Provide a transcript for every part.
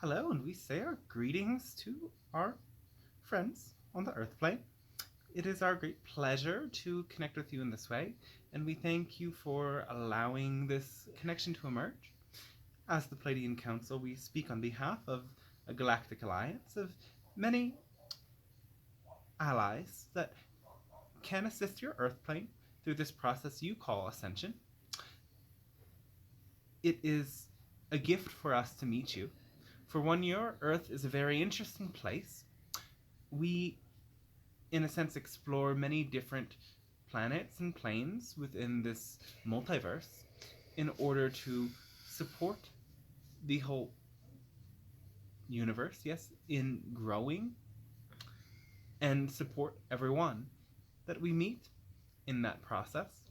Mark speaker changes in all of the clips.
Speaker 1: Hello, and we say our greetings to our friends on the earth plane. It is our great pleasure to connect with you in this way, and we thank you for allowing this connection to emerge. As the Pleiadian Council, we speak on behalf of a galactic alliance of many allies that can assist your earth plane through this process you call ascension. It is a gift for us to meet you. For one, your earth is a very interesting place. We, in a sense, explore many different planets and planes within this multiverse in order to support the whole universe, yes, in growing and support everyone that we meet in that process.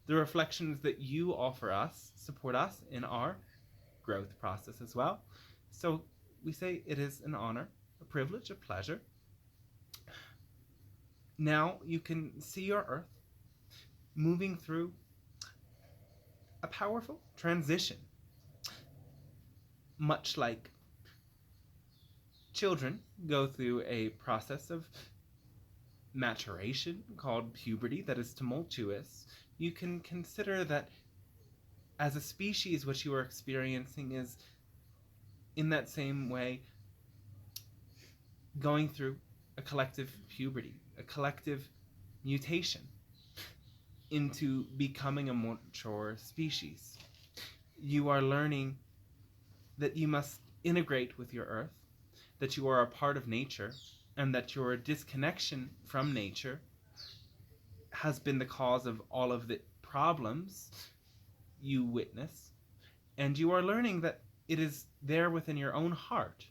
Speaker 1: The reflections that you offer us support us in our growth process as well. So we say it is an honor, a privilege, a pleasure. Now you can see your earth moving through a powerful transition, much like children go through a process of maturation called puberty that is tumultuous. You can consider that as a species what you are experiencing is in that same way going through a collective puberty, a collective mutation into becoming a mature species. You are learning that you must integrate with your earth, that you are a part of nature, and that your disconnection from nature has been the cause of all of the problems you witness. And you are learning that it is there within your own heart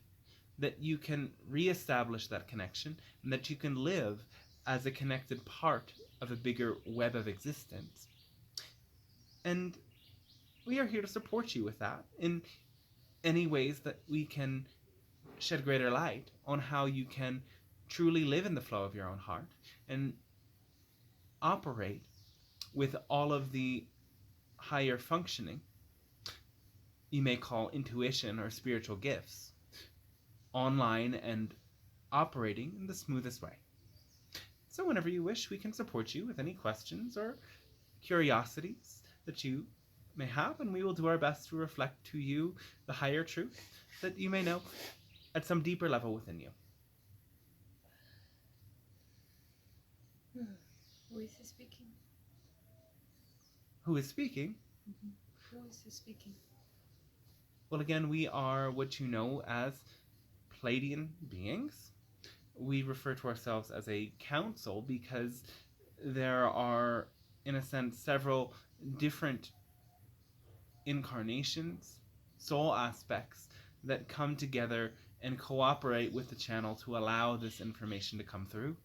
Speaker 1: that you can reestablish that connection and that you can live as a connected part of a bigger web of existence. And we are here to support you with that in any ways that we can shed greater light on how you can truly live in the flow of your own heart and operate with all of the higher functioning you may call intuition or spiritual gifts online and operating in the smoothest way. So whenever you wish, we can support you with any questions or curiosities that you may have, and we will do our best to reflect to you the higher truth that you may know at some deeper level within you.
Speaker 2: Who is speaking?
Speaker 1: Who is speaking?
Speaker 2: Who is speaking?
Speaker 1: Well, again, we are what you know as Pleiadian beings. We refer to ourselves as a council because there are, in a sense, several different incarnations, soul aspects that come together and cooperate with the channel to allow this information to come through.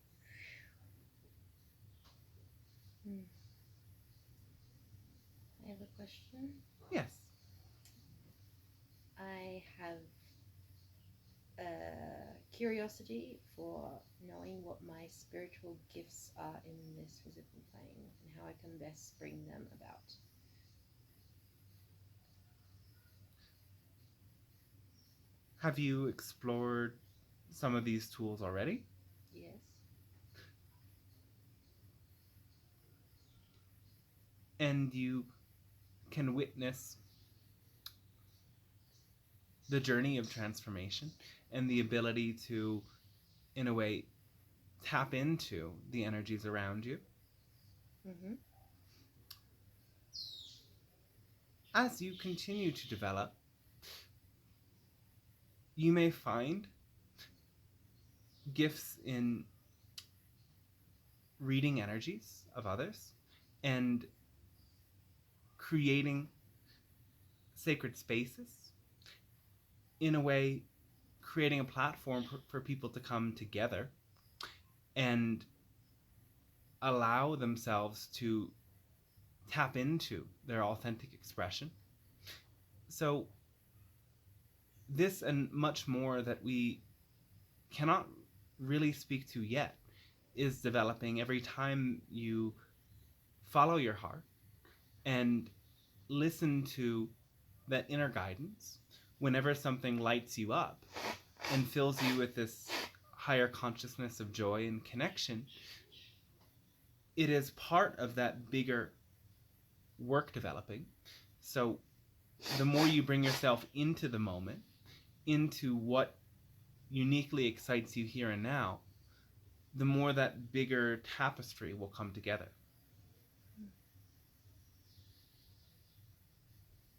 Speaker 2: I have a question.
Speaker 1: Yes.
Speaker 2: I have curiosity for knowing what my spiritual gifts are in this physical plane and how I can best bring them about.
Speaker 1: Have you explored some of these tools already?
Speaker 2: Yes.
Speaker 1: And you can witness the journey of transformation and the ability to, in a way, tap into the energies around you.
Speaker 2: Mm-hmm.
Speaker 1: As you continue to develop, you may find gifts in reading energies of others and creating sacred spaces, in a way creating a platform for people to come together and allow themselves to tap into their authentic expression. So this and much more that we cannot really speak to yet is developing every time you follow your heart and listen to that inner guidance whenever something lights you up and fills you with this higher consciousness of joy and connection, it is part of that bigger work developing. So the more you bring yourself into the moment, into what uniquely excites you here and now, the more that bigger tapestry will come together.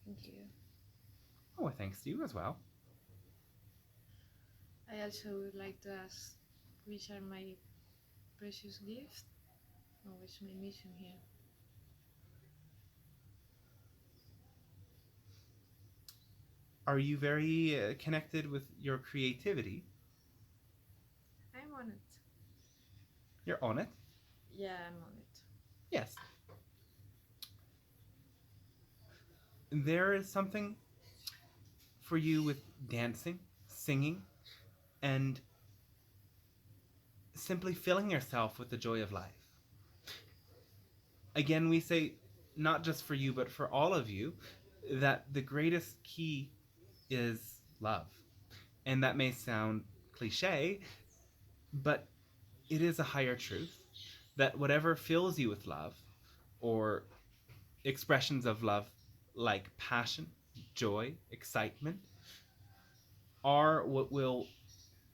Speaker 2: Thank you.
Speaker 1: Oh, thanks to you as well.
Speaker 3: I also would like to ask, which are my precious gifts? Or what's my mission here?
Speaker 1: Are you very connected with your creativity?
Speaker 3: I'm on it.
Speaker 1: You're on it?
Speaker 3: Yeah, I'm on it.
Speaker 1: Yes. There is something for you with dancing, singing, and simply filling yourself with the joy of life. Again, we say, not just for you, but for all of you, that the greatest key is love. And that may sound cliche, but it is a higher truth that whatever fills you with love, or expressions of love like passion, joy, excitement, are what will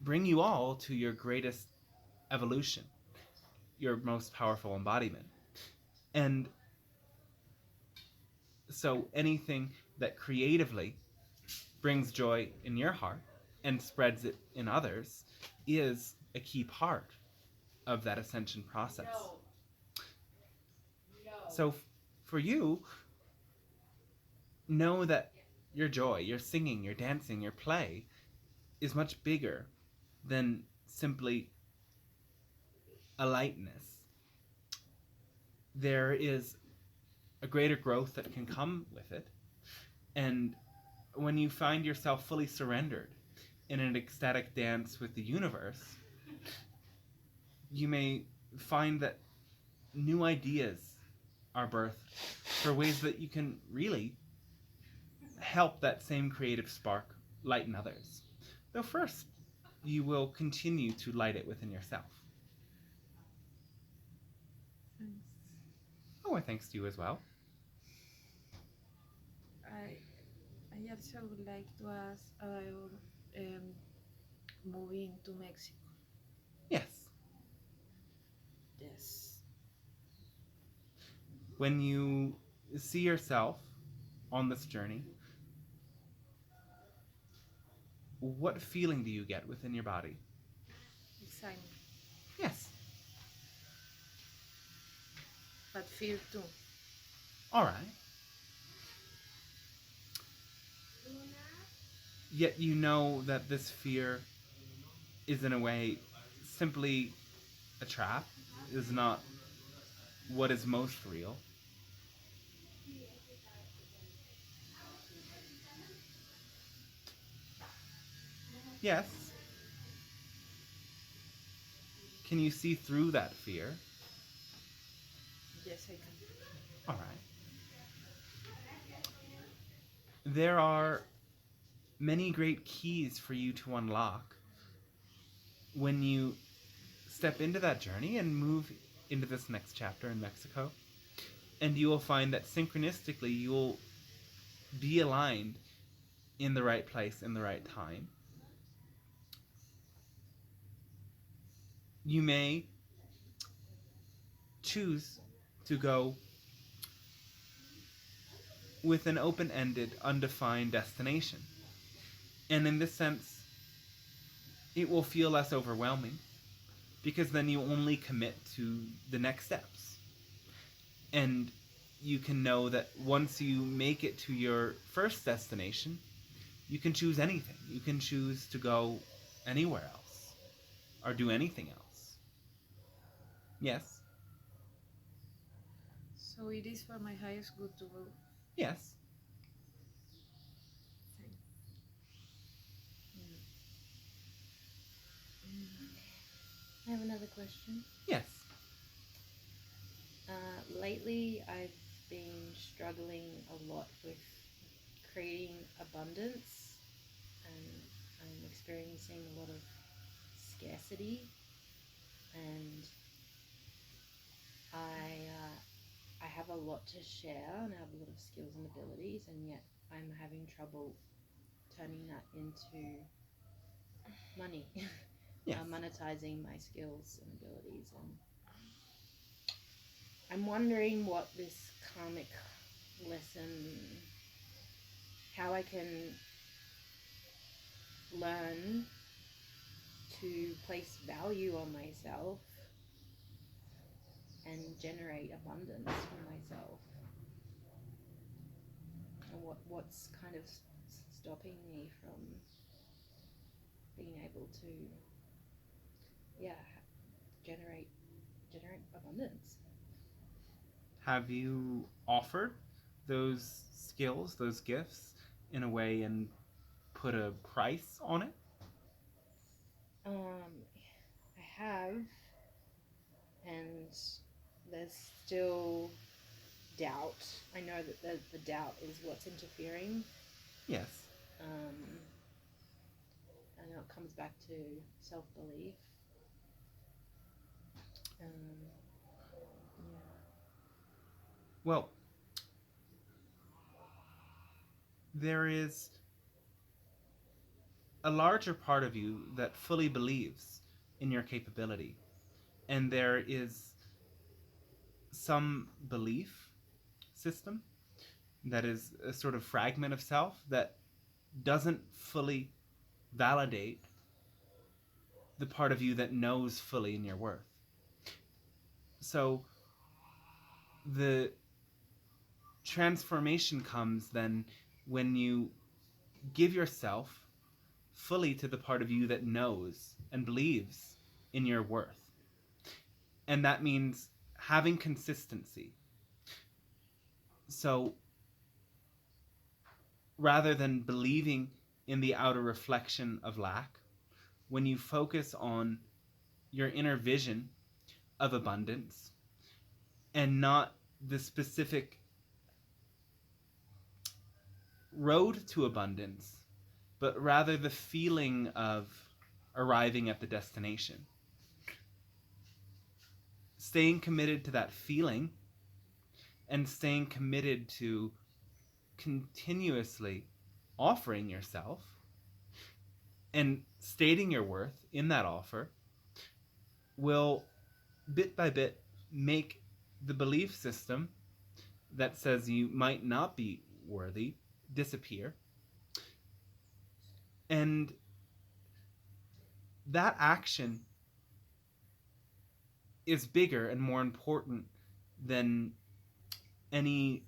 Speaker 1: bring you all to your greatest evolution, your most powerful embodiment. And so anything that creatively brings joy in your heart and spreads it in others is a key part of that ascension process. So for you, know that your joy, your singing, your dancing, your play is much bigger than simply a lightness. There is a greater growth that can come with it. And when you find yourself fully surrendered in an ecstatic dance with the universe, you may find that new ideas are birthed for ways that you can really help that same creative spark lighten others. Though first, you will continue to light it within yourself.
Speaker 3: Thanks.
Speaker 1: Oh, and thanks to you as well.
Speaker 3: I also would like to ask about moving to Mexico.
Speaker 1: Yes.
Speaker 3: Yes.
Speaker 1: When you see yourself on this journey, what feeling do you get within your body?
Speaker 3: Excitement.
Speaker 1: Yes.
Speaker 3: But fear too.
Speaker 1: All right. Yet you know that this fear is in a way simply a trap, is not what is most real. Yes. Can you see through that fear?
Speaker 3: Yes, I can.
Speaker 1: All right. There are many great keys for you to unlock when you step into that journey and move into this next chapter in Mexico. And you will find that synchronistically you will be aligned in the right place in the right time. You may choose to go with an open-ended, undefined destination. And in this sense, it will feel less overwhelming because then you only commit to the next steps. And you can know that once you make it to your first destination, you can choose anything. You can choose to go anywhere else or do anything else. Yes?
Speaker 3: So it is for my highest good to go.
Speaker 1: Yes.
Speaker 3: Thanks.
Speaker 2: I have another question.
Speaker 1: Yes.
Speaker 2: Lately, I've been struggling a lot with creating abundance and I'm experiencing a lot of scarcity, and I have a lot to share, and I have a lot of skills and abilities, and yet I'm having trouble turning that into money.
Speaker 1: Yes.
Speaker 2: Monetizing my skills and abilities, and I'm wondering what this karmic lesson, how I can learn to place value on myself and generate abundance for myself, and what's kind of stopping me from being able to, yeah, generate abundance.
Speaker 1: Have you offered those skills, those gifts, in a way and put a price on it?
Speaker 2: I have, and there's still doubt. I know that the doubt is what's interfering.
Speaker 1: Yes.
Speaker 2: I know it comes back to self-belief. Yeah.
Speaker 1: Well, there is a larger part of you that fully believes in your capability, and there is some belief system that is a sort of fragment of self that doesn't fully validate the part of you that knows fully in your worth. So the transformation comes then when you give yourself fully to the part of you that knows and believes in your worth. And that means having consistency. So rather than believing in the outer reflection of lack, when you focus on your inner vision of abundance and not the specific road to abundance, but rather the feeling of arriving at the destination. Staying committed to that feeling and staying committed to continuously offering yourself and stating your worth in that offer will bit by bit make the belief system that says you might not be worthy disappear. And that action is bigger and more important than any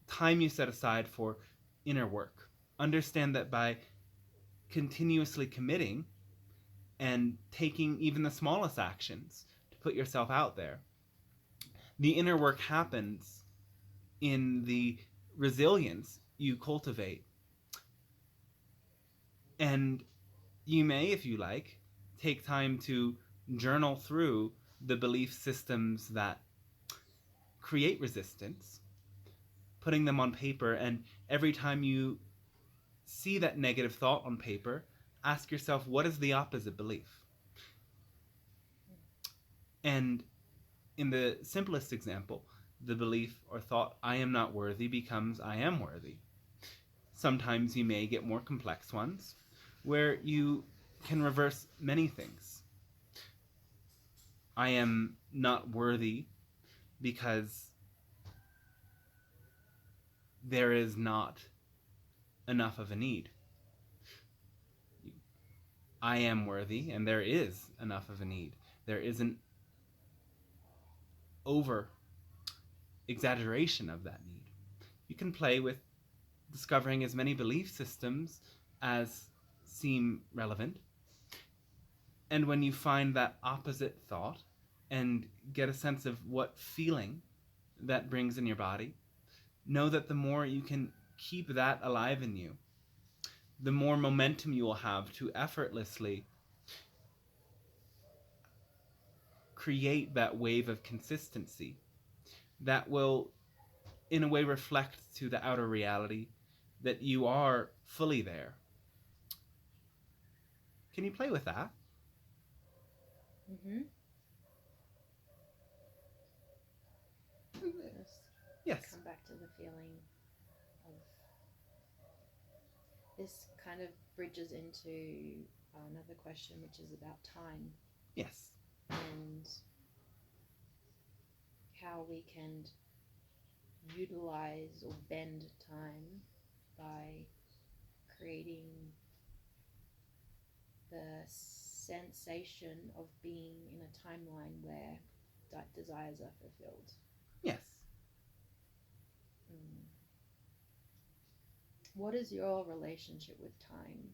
Speaker 1: time you set aside for inner work. Understand that by continuously committing and taking even the smallest actions to put yourself out there, the inner work happens in the resilience you cultivate. And you may, if you like, take time to journal through the belief systems that create resistance, putting them on paper, and every time you see that negative thought on paper, ask yourself, what is the opposite belief? And in the simplest example, the belief or thought, I am not worthy, becomes I am worthy. Sometimes you may get more complex ones where you can reverse many things. I am not worthy because there is not enough of a need. I am worthy and there is enough of a need. There is an over exaggeration of that need. You can play with discovering as many belief systems as seem relevant. And when you find that opposite thought and get a sense of what feeling that brings in your body, know that the more you can keep that alive in you, the more momentum you will have to effortlessly create that wave of consistency that will, in a way, reflect to the outer reality that you are fully there Can you play with that?
Speaker 2: Mm-hmm.
Speaker 1: Yes.
Speaker 2: Come back to the feeling of this kind of bridges into another question, which is about time
Speaker 1: Yes.
Speaker 2: and how we can utilize or bend time by creating the sensation of being in a timeline where desires are fulfilled.
Speaker 1: Yes.
Speaker 2: What is your relationship with time?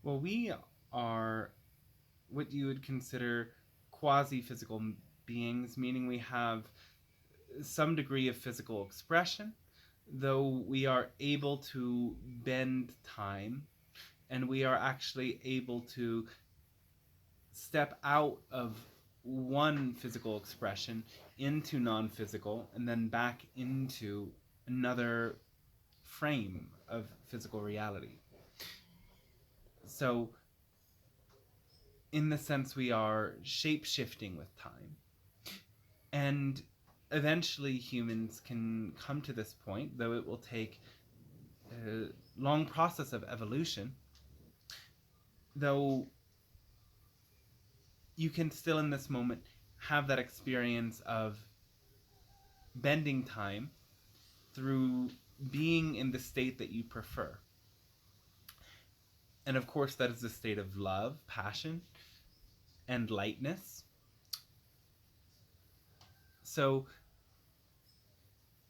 Speaker 1: Well, we are what you would consider quasi-physical beings, meaning we have some degree of physical expression, though we are able to bend time, and we are actually able to step out of one physical expression into non-physical and then back into another frame of physical reality. So in the sense we are shape-shifting with time. And eventually humans can come to this point, though it will take a long process of evolution, though you can still in this moment have that experience of bending time through being in the state that you prefer. And of course that is the state of love, passion, and lightness. So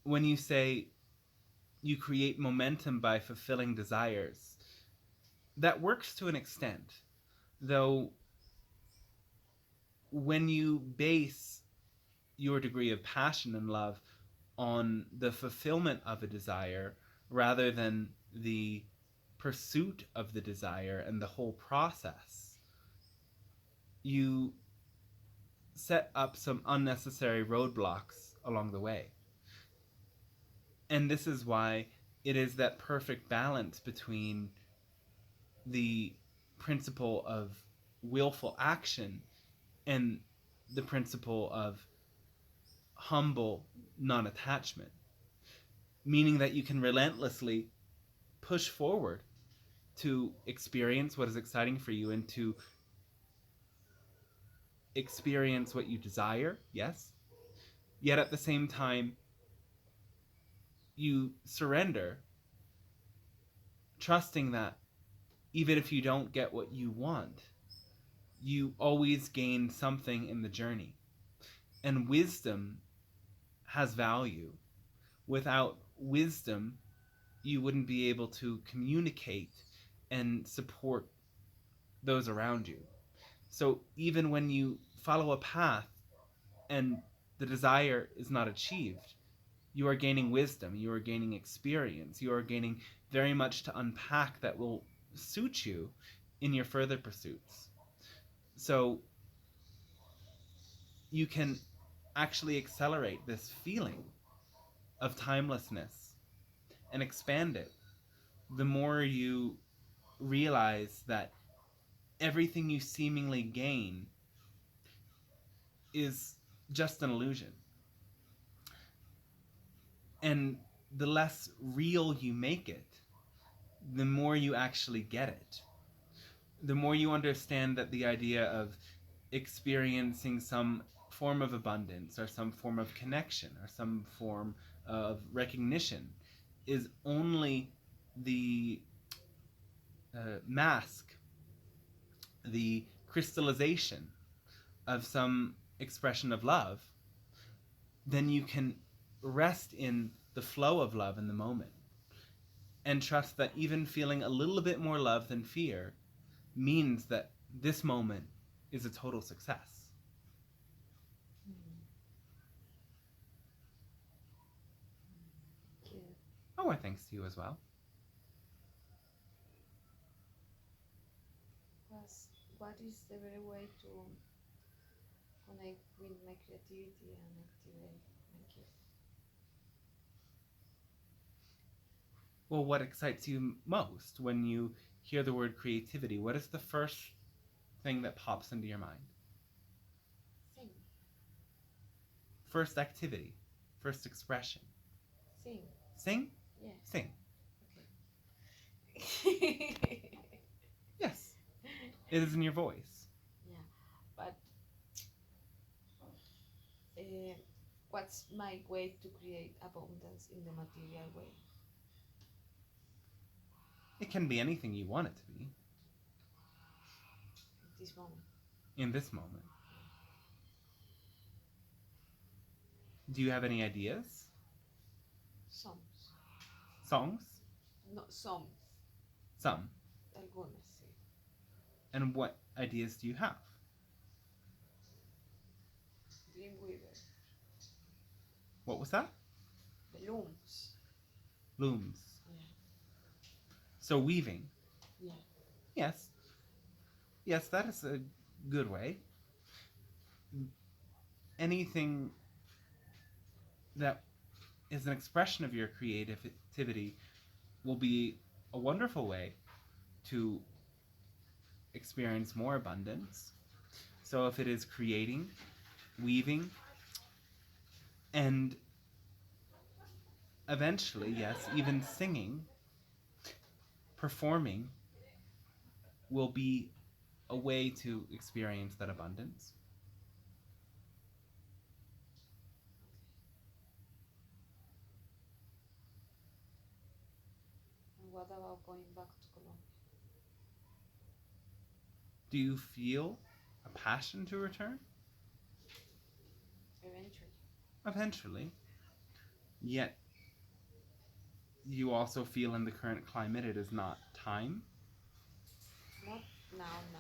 Speaker 1: when you say you create momentum by fulfilling desires, that works to an extent, though when you base your degree of passion and love on the fulfillment of a desire rather than the pursuit of the desire and the whole process, you set up some unnecessary roadblocks along the way. And this is why it is that perfect balance between the principle of willful action and the principle of humble non-attachment, meaning that you can relentlessly push forward to experience what is exciting for you and to experience what you desire, yes, yet at the same time you surrender, trusting that even if you don't get what you want, you always gain something in the journey. And wisdom has value. Without wisdom, you wouldn't be able to communicate and support those around you. So even when you follow a path and the desire is not achieved, you are gaining wisdom, you are gaining experience, you are gaining very much to unpack that will suit you in your further pursuits. So you can actually accelerate this feeling of timelessness and expand it the more you realize that everything you seemingly gain is just an illusion. And the less real you make it, the more you actually get it. The more you understand that the idea of experiencing some form of abundance or some form of connection or some form of recognition is only the mask, the crystallization of some expression of love, then you can rest in the flow of love in the moment and trust that even feeling a little bit more love than fear means that this moment is a total success.
Speaker 2: Thank you.
Speaker 1: Oh, and thanks to you as well.
Speaker 3: What is the better way to connect with my creativity and activate my gift?
Speaker 1: Well, what excites you most when you hear the word creativity? What is the first thing that pops into your mind?
Speaker 3: Sing.
Speaker 1: First activity, first expression.
Speaker 3: Sing.
Speaker 1: Sing?
Speaker 3: Yeah.
Speaker 1: Sing.
Speaker 3: Okay.
Speaker 1: Yes. It is in your voice.
Speaker 3: Yeah, but what's my way to create abundance in the material way?
Speaker 1: It can be anything you want it to be
Speaker 3: At this moment.
Speaker 1: in this moment. Do you have any ideas?
Speaker 3: Songs.
Speaker 1: Songs?
Speaker 3: No, some.
Speaker 1: Some.
Speaker 3: Algunas, sí.
Speaker 1: And what ideas do you have?
Speaker 3: Dreamweaver.
Speaker 1: What was that?
Speaker 3: The looms.
Speaker 1: Looms.
Speaker 3: Yeah.
Speaker 1: So weaving.
Speaker 3: Yeah.
Speaker 1: Yes. Yes, that is a good way. Anything that is an expression of your creativity will be a wonderful way to experience more abundance. So if it is creating, weaving, and eventually, yes, even singing, performing will be a way to experience that abundance.
Speaker 3: And what about going back to Colombia?
Speaker 1: Do you feel a passion to return?
Speaker 3: Eventually.
Speaker 1: Eventually. Yet, you also feel in the current climate it is not time?
Speaker 3: Not now.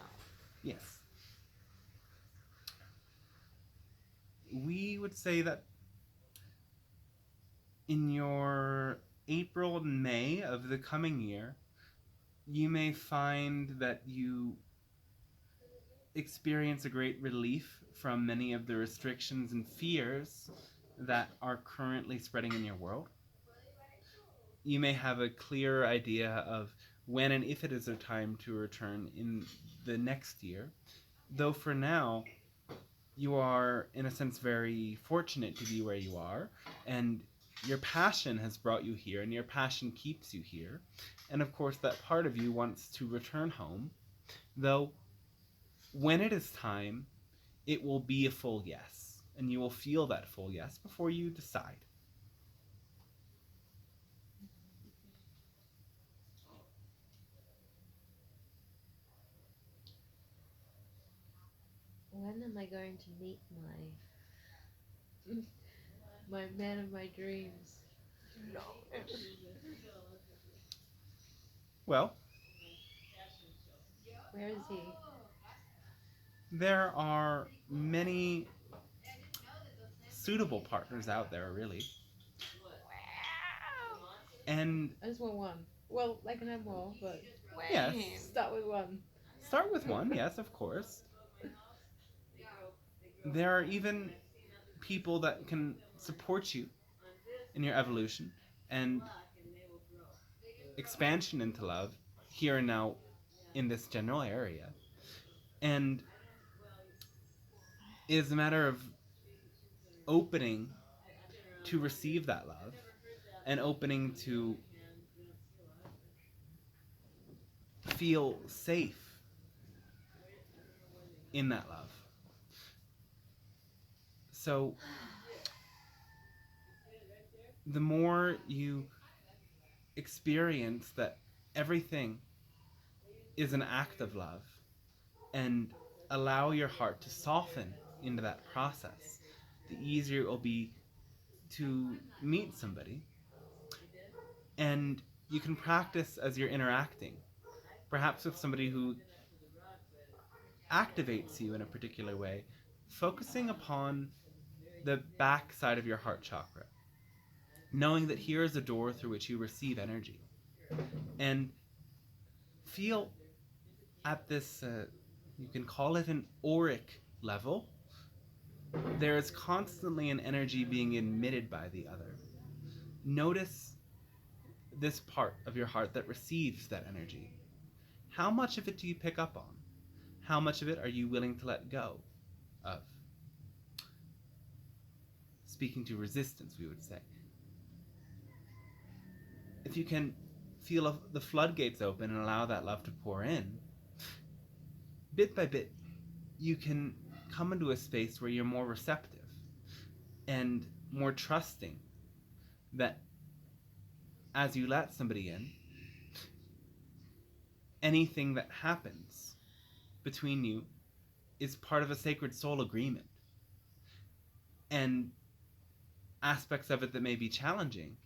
Speaker 1: Yes. We would say that in your April and May of the coming year, you may find that you experience a great relief from many of the restrictions and fears that are currently spreading in your world. You may have a clearer idea of when and if it is a time to return in the next year, though for now you are in a sense very fortunate to be where you are, and your passion has brought you here, and your passion keeps you here, and of course that part of you wants to return home, though when it is time it will be a full yes, and you will feel that full yes before you decide.
Speaker 2: When am I going to meet my man of my dreams?
Speaker 3: No.
Speaker 1: Well,
Speaker 2: Where is he?
Speaker 1: there are many suitable partners out there, really. And
Speaker 2: I just want one. Well, I can have more, but
Speaker 1: yes,
Speaker 2: start with one.
Speaker 1: start with one, yes, of course. There are even people that can support you in your evolution and expansion into love here and now in this general area. And it is a matter of opening to receive that love and opening to feel safe in that love. So the more you experience that everything is an act of love and allow your heart to soften into that process, the easier it will be to meet somebody. And you can practice as you're interacting, perhaps with somebody who activates you in a particular way, focusing upon the back side of your heart chakra, knowing that here is a door through which you receive energy. And feel at this, you can call it an auric level, there is constantly an energy being emitted by the other. Notice this part of your heart that receives that energy, how much of it do you pick up on? How much of it are you willing to let go of? Speaking to resistance, we would say. If you can feel the floodgates open and allow that love to pour in, bit by bit, you can come into a space where you're more receptive and more trusting that as you let somebody in, anything that happens between you is part of a sacred soul agreement. And aspects of it that may be challenging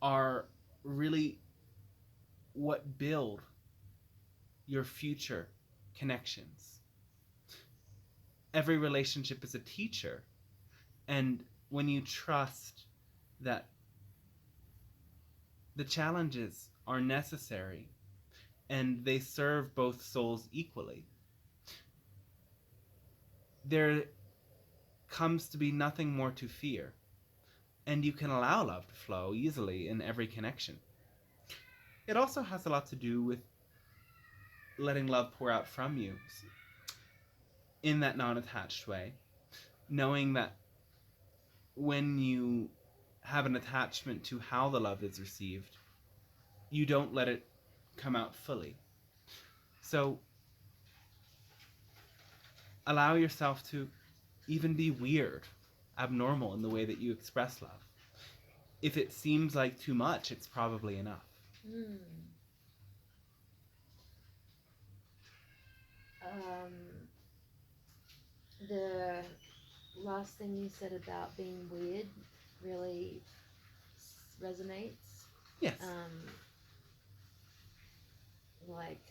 Speaker 1: are really what build your future connections. Every relationship is a teacher, and when you trust that the challenges are necessary and they serve both souls equally, there comes to be nothing more to fear, and you can allow love to flow easily in every connection. It also has a lot to do with letting love pour out from you in that non-attached way, knowing that when you have an attachment to how the love is received, you don't let it come out fully. So allow yourself to even be weird, abnormal in the way that you express love. If it seems like too much, it's probably enough.
Speaker 2: The last thing you said about being weird really resonates.
Speaker 1: Yes.
Speaker 2: Like,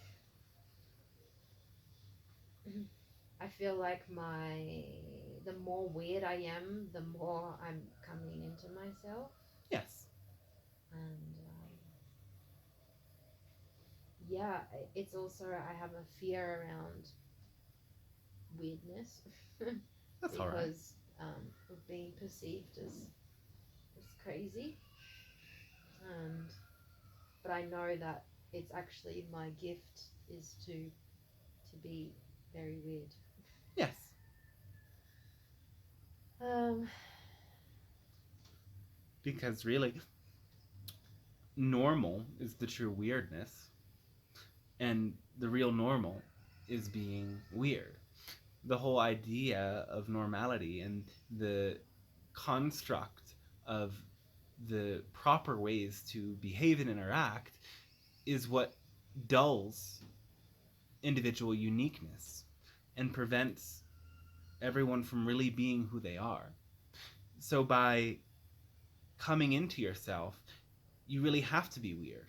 Speaker 2: I feel like the more weird I am, the more I'm coming into myself.
Speaker 1: Yes.
Speaker 2: And yeah, it's also, I have a fear around weirdness.
Speaker 1: That's all right.
Speaker 2: Because of being perceived as crazy. But I know that it's actually my gift is to be very weird.
Speaker 1: Yes. Because really, normal is the true weirdness, and the real normal is being weird. The whole idea of normality and the construct of the proper ways to behave and interact is what dulls individual uniqueness and prevents everyone from really being who they are. So by coming into yourself, you really have to be weird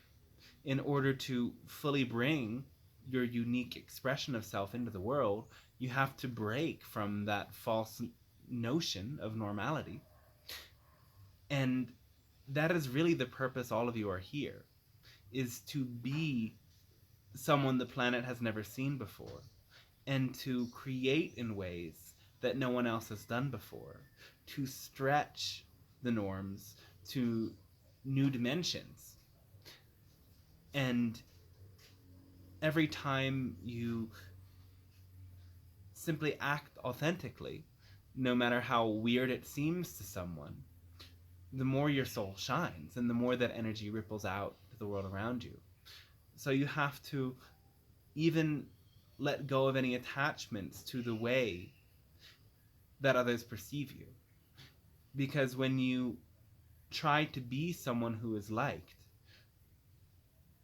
Speaker 1: in order to fully bring your unique expression of self into the world. You have to break from that false notion of normality. And that is really the purpose all of you are here, is to be someone the planet has never seen before, and to create in ways that no one else has done before, to stretch the norms to new dimensions. And every time you simply act authentically, no matter how weird it seems to someone, the more your soul shines and the more that energy ripples out to the world around you. So you have to even let go of any attachments to the way that others perceive you. Because when you try to be someone who is liked,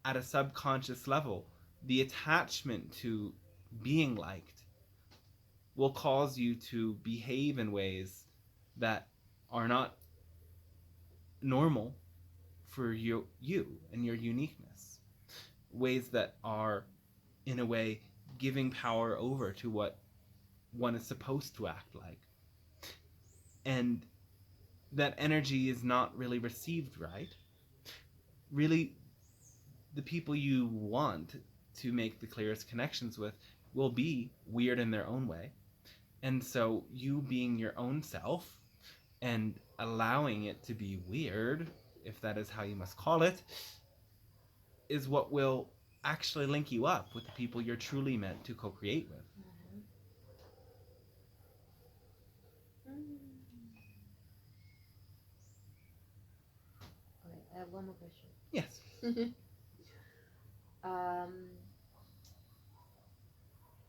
Speaker 1: at a subconscious level, the attachment to being liked will cause you to behave in ways that are not normal for you and your uniqueness. Ways that are, in a way, giving power over to what one is supposed to act like. And that energy is not really received right. Really, the people you want to make the clearest connections with will be weird in their own way. And so you being your own self and allowing it to be weird if that is how you must call it, is what will actually link you up with the people you're truly meant to co-create with.
Speaker 2: Okay, I have one more question.
Speaker 1: Yes.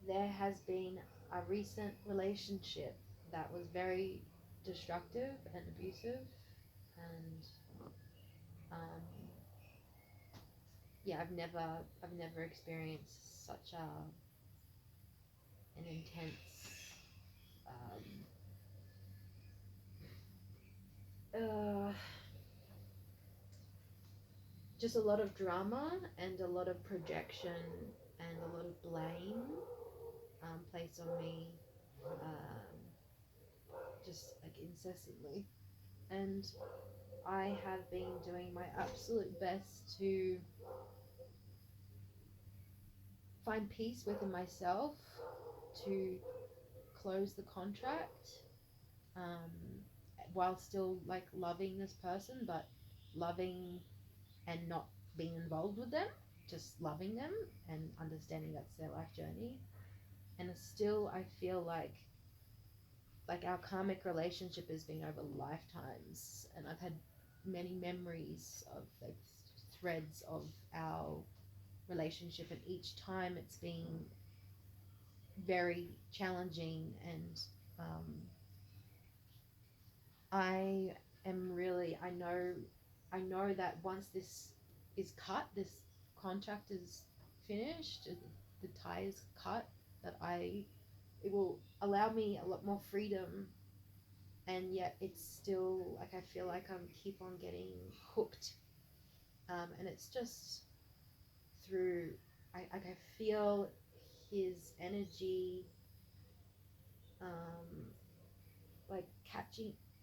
Speaker 2: There has been a recent relationship that was very destructive and abusive, and yeah, I've never experienced such an intense just a lot of drama and a lot of projection and a lot of blame placed on me, just like incessantly. And I have been doing my absolute best to find peace within myself, to close the contract, while still like loving this person, but loving and not being involved with them, just loving them and understanding that's their life journey. And still I feel like our karmic relationship has been over lifetimes, and I've had many memories of like threads of our relationship, and each time it's been very challenging. And I am really, I know that once this is cut, this contract is finished, the tie is cut, that it will allow me a lot more freedom. And yet it's still like I feel like I'm keep on getting hooked, and it's just through I feel his energy, like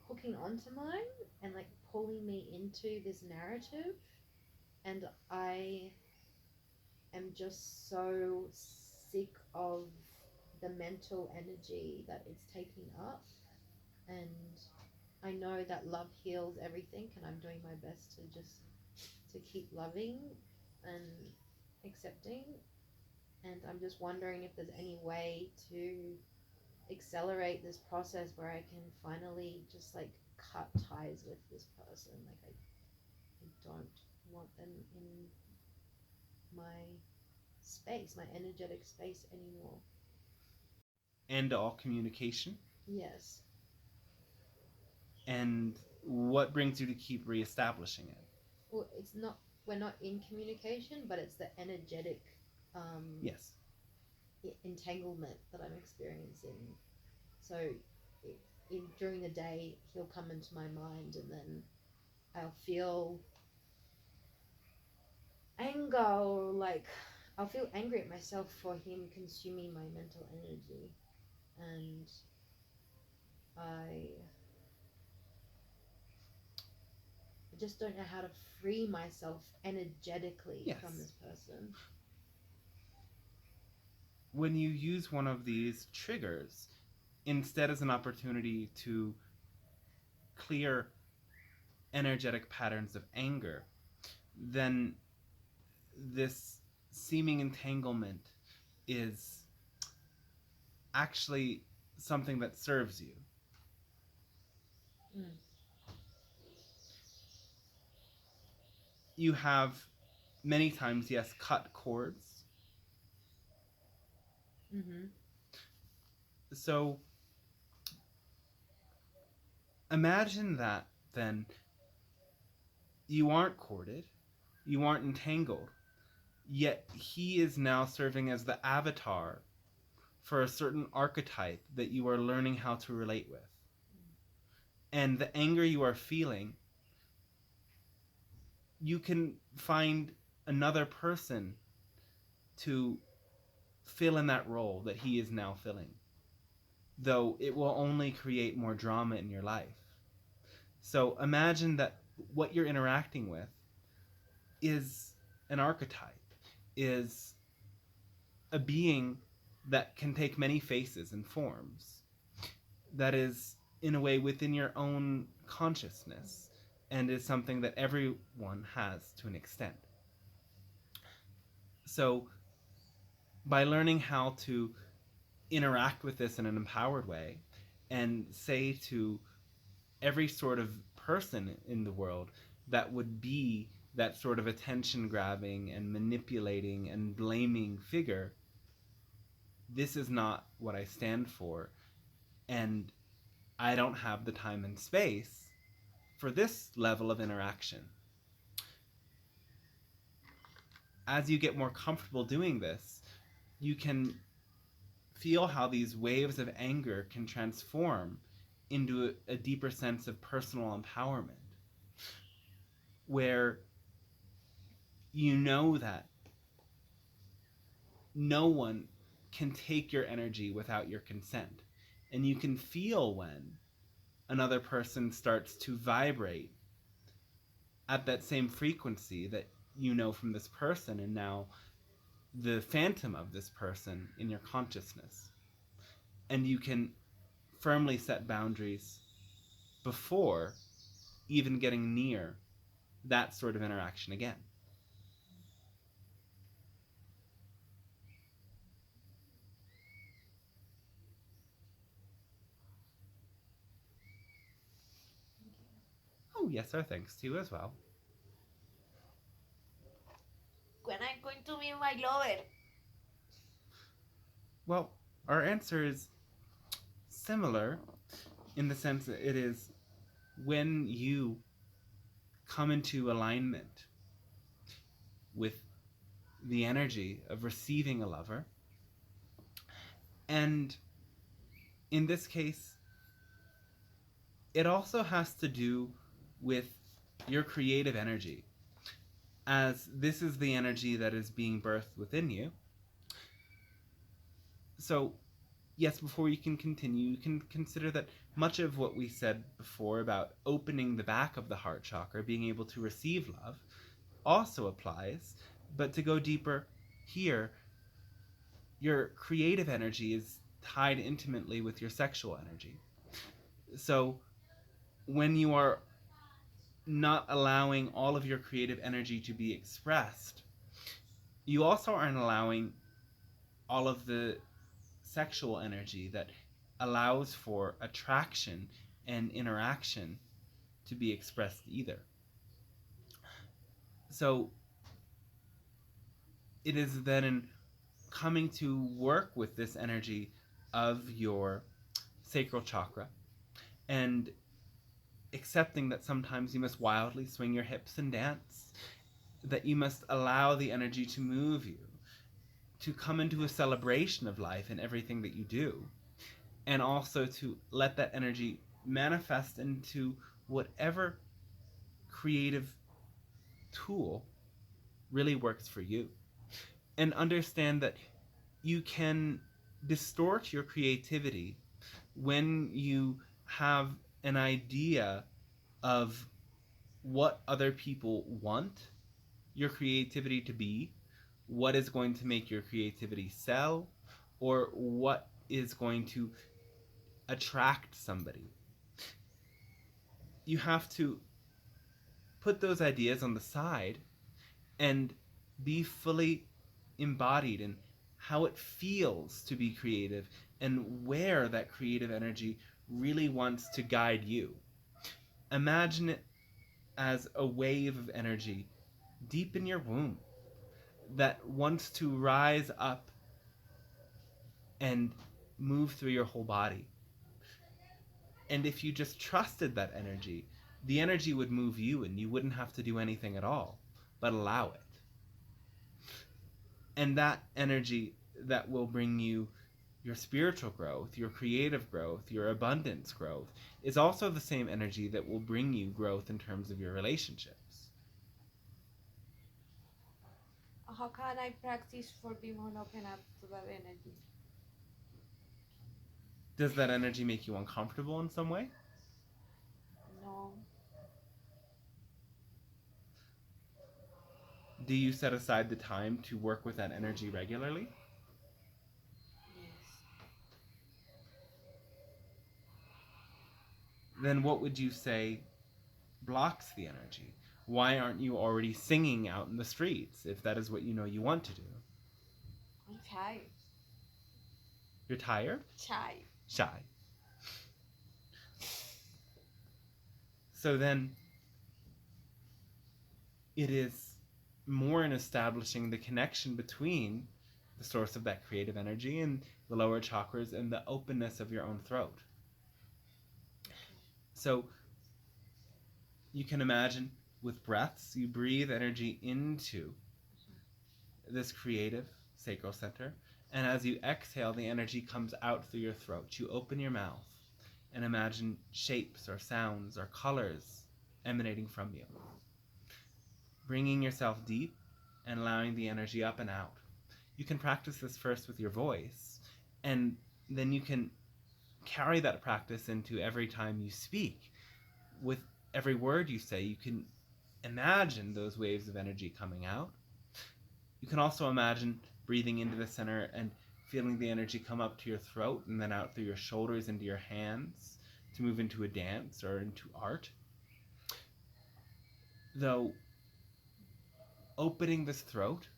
Speaker 2: hooking onto mine and like pulling me into this narrative, and I am just so sick of the mental energy that it's taking up. And I know that love heals everything, and I'm doing my best to keep loving and accepting. And I'm just wondering if there's any way to accelerate this process where I can finally just like cut ties with this person. Like I don't want them in my space, my energetic space anymore.
Speaker 1: End all communication.
Speaker 2: Yes.
Speaker 1: And what brings you to keep reestablishing it?
Speaker 2: Well, it's not, we're not in communication, but it's the energetic
Speaker 1: Yes.
Speaker 2: entanglement that I'm experiencing. So during the day, he'll come into my mind, and then I'll feel anger, or like I'll feel angry at myself for him consuming my mental energy. And I just don't know how to free myself energetically
Speaker 1: Yes.
Speaker 2: from this person.
Speaker 1: When you use one of these triggers, instead as an opportunity to clear energetic patterns of anger, then this seeming entanglement is actually something that serves you. You have many times, yes, cut cords. So imagine that then you aren't corded, you aren't entangled, yet he is now serving as the avatar for a certain archetype that you are learning how to relate with. And the anger you are feeling, you can find another person to fill in that role that he is now filling, though it will only create more drama in your life. So imagine that what you're interacting with is an archetype, is a being that can take many faces and forms, that is in a way within your own consciousness, and is something that everyone has to an extent. So by learning how to interact with this in an empowered way and say to every sort of person in the world that would be that sort of attention grabbing and manipulating and blaming figure, this is not what I stand for, and I don't have the time and space for this level of interaction. As you get more comfortable doing this, you can feel how these waves of anger can transform into a deeper sense of personal empowerment, where you know that no one can take your energy without your consent. And you can feel when another person starts to vibrate at that same frequency that you know from this person, and now the phantom of this person in your consciousness. And you can firmly set boundaries before even getting near that sort of interaction again. Oh, yes, our thanks to you as well.
Speaker 2: When I'm going to meet my lover?
Speaker 1: Well, our answer is similar in the sense that it is when you come into alignment with the energy of receiving a lover. And in this case, it also has to do with your creative energy, as this is the energy that is being birthed within you. So, yes, before you can continue, you can consider that much of what we said before about opening the back of the heart chakra, being able to receive love, also applies. But to go deeper here, your creative energy is tied intimately with your sexual energy. So when you are not allowing all of your creative energy to be expressed, you also aren't allowing all of the sexual energy that allows for attraction and interaction to be expressed either. So it is then in coming to work with this energy of your sacral chakra and accepting that sometimes you must wildly swing your hips and dance, that you must allow the energy to move you, to come into a celebration of life in everything that you do, and also to let that energy manifest into whatever creative tool really works for you. And understand that you can distort your creativity when you have an idea of what other people want your creativity to be, what is going to make your creativity sell, or what is going to attract somebody. You have to put those ideas on the side and be fully embodied in how it feels to be creative and where that creative energy really wants to guide you. Imagine it as a wave of energy deep in your womb that wants to rise up and move through your whole body. And if you just trusted that energy, the energy would move you and you wouldn't have to do anything at all but allow it. And that energy that will bring you your spiritual growth, your creative growth, your abundance growth, is also the same energy that will bring you growth in terms of your relationships.
Speaker 2: How can I practice for being more open up to that energy?
Speaker 1: Does that energy make you uncomfortable in some way?
Speaker 2: No.
Speaker 1: Do you set aside the time to work with that energy regularly?
Speaker 2: Yes.
Speaker 1: Then what would you say blocks the energy? Why aren't you already singing out in the streets if that is what you know you want to do?
Speaker 3: I'm tired.
Speaker 1: You're tired?
Speaker 3: Shy.
Speaker 1: Shy. So then it is more in establishing the connection between the source of that creative energy and the lower chakras and the openness of your own throat. So you can imagine with breaths, you breathe energy into this creative sacral center, and as you exhale, the energy comes out through your throat. You open your mouth and imagine shapes or sounds or colors emanating from you, bringing yourself deep and allowing the energy up and out. You can practice this first with your voice, and then you can carry that practice into every time you speak. With every word you say, you can imagine those waves of energy coming out. You can also imagine breathing into the center and feeling the energy come up to your throat and then out through your shoulders into your hands to move into a dance or into art. Though opening this throat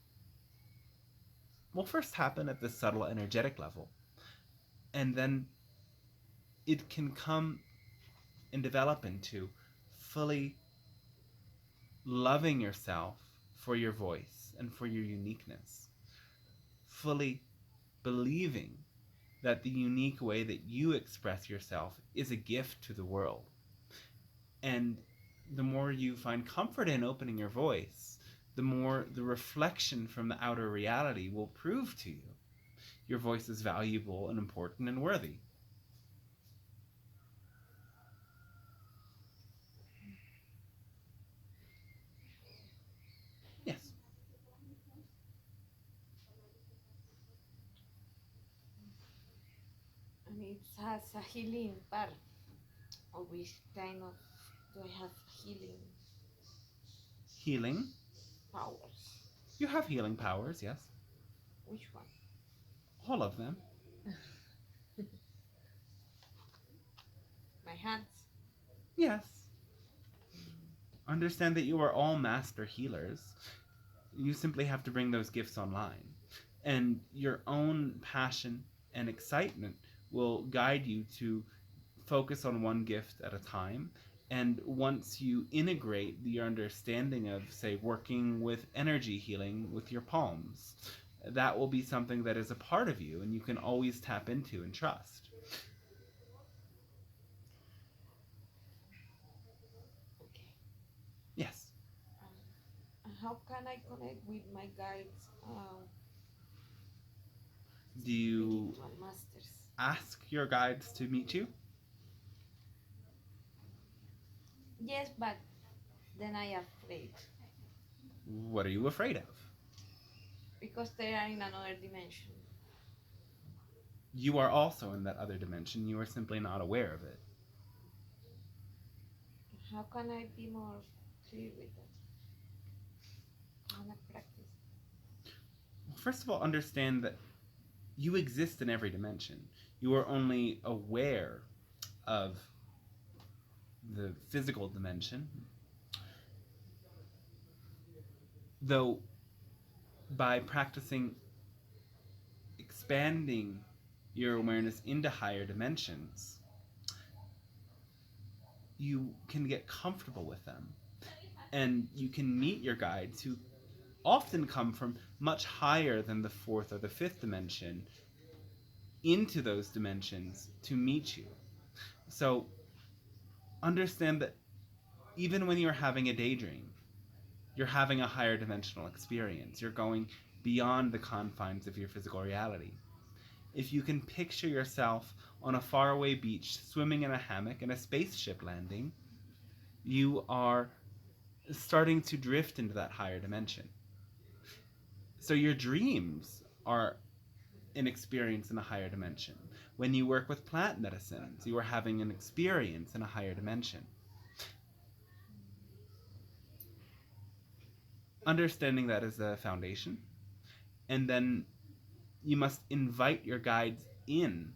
Speaker 1: will first happen at the subtle energetic level, and then it can come and develop into fully loving yourself for your voice and for your uniqueness, fully believing that the unique way that you express yourself is a gift to the world. And the more you find comfort in opening your voice, the more the reflection from the outer reality will prove to you your voice is valuable and important and worthy. Yes.
Speaker 3: And it has a healing part. Or which kind of do I have healing
Speaker 1: Healing.
Speaker 3: powers?
Speaker 1: You have healing powers, yes.
Speaker 3: Which one?
Speaker 1: All of them.
Speaker 3: My hands.
Speaker 1: Yes. Understand that you are all master healers. You simply have to bring those gifts online. And your own passion and excitement will guide you to focus on one gift at a time. And once you integrate your understanding of, say, working with energy healing with your palms, that will be something that is a part of you and you can always tap into and trust.
Speaker 3: Okay.
Speaker 1: Yes.
Speaker 3: And how can I connect with my guides?
Speaker 1: Do you
Speaker 3: Spiritual masters.
Speaker 1: ask your guides to meet you?
Speaker 3: Yes, but then I am afraid
Speaker 1: What are you afraid of?
Speaker 3: because they are in another dimension.
Speaker 1: You are also in that other dimension. You are simply not aware of it.
Speaker 3: How can I be more clear with that? I wanna practice.
Speaker 1: Well, first of all, understand that you exist in every dimension. You are only aware of the physical dimension. Though, by practicing expanding your awareness into higher dimensions, you can get comfortable with them. And you can meet your guides who often come from much higher than the fourth or the fifth dimension into those dimensions to meet you. So understand that even when you're having a daydream, you're having a higher dimensional experience. You're going beyond the confines of your physical reality. If you can picture yourself on a faraway beach swimming in a hammock in a spaceship landing, you are starting to drift into that higher dimension. So your dreams are an experience in a higher dimension. When you work with plant medicines, you are having an experience in a higher dimension. Understanding that is the foundation, and then you must invite your guides in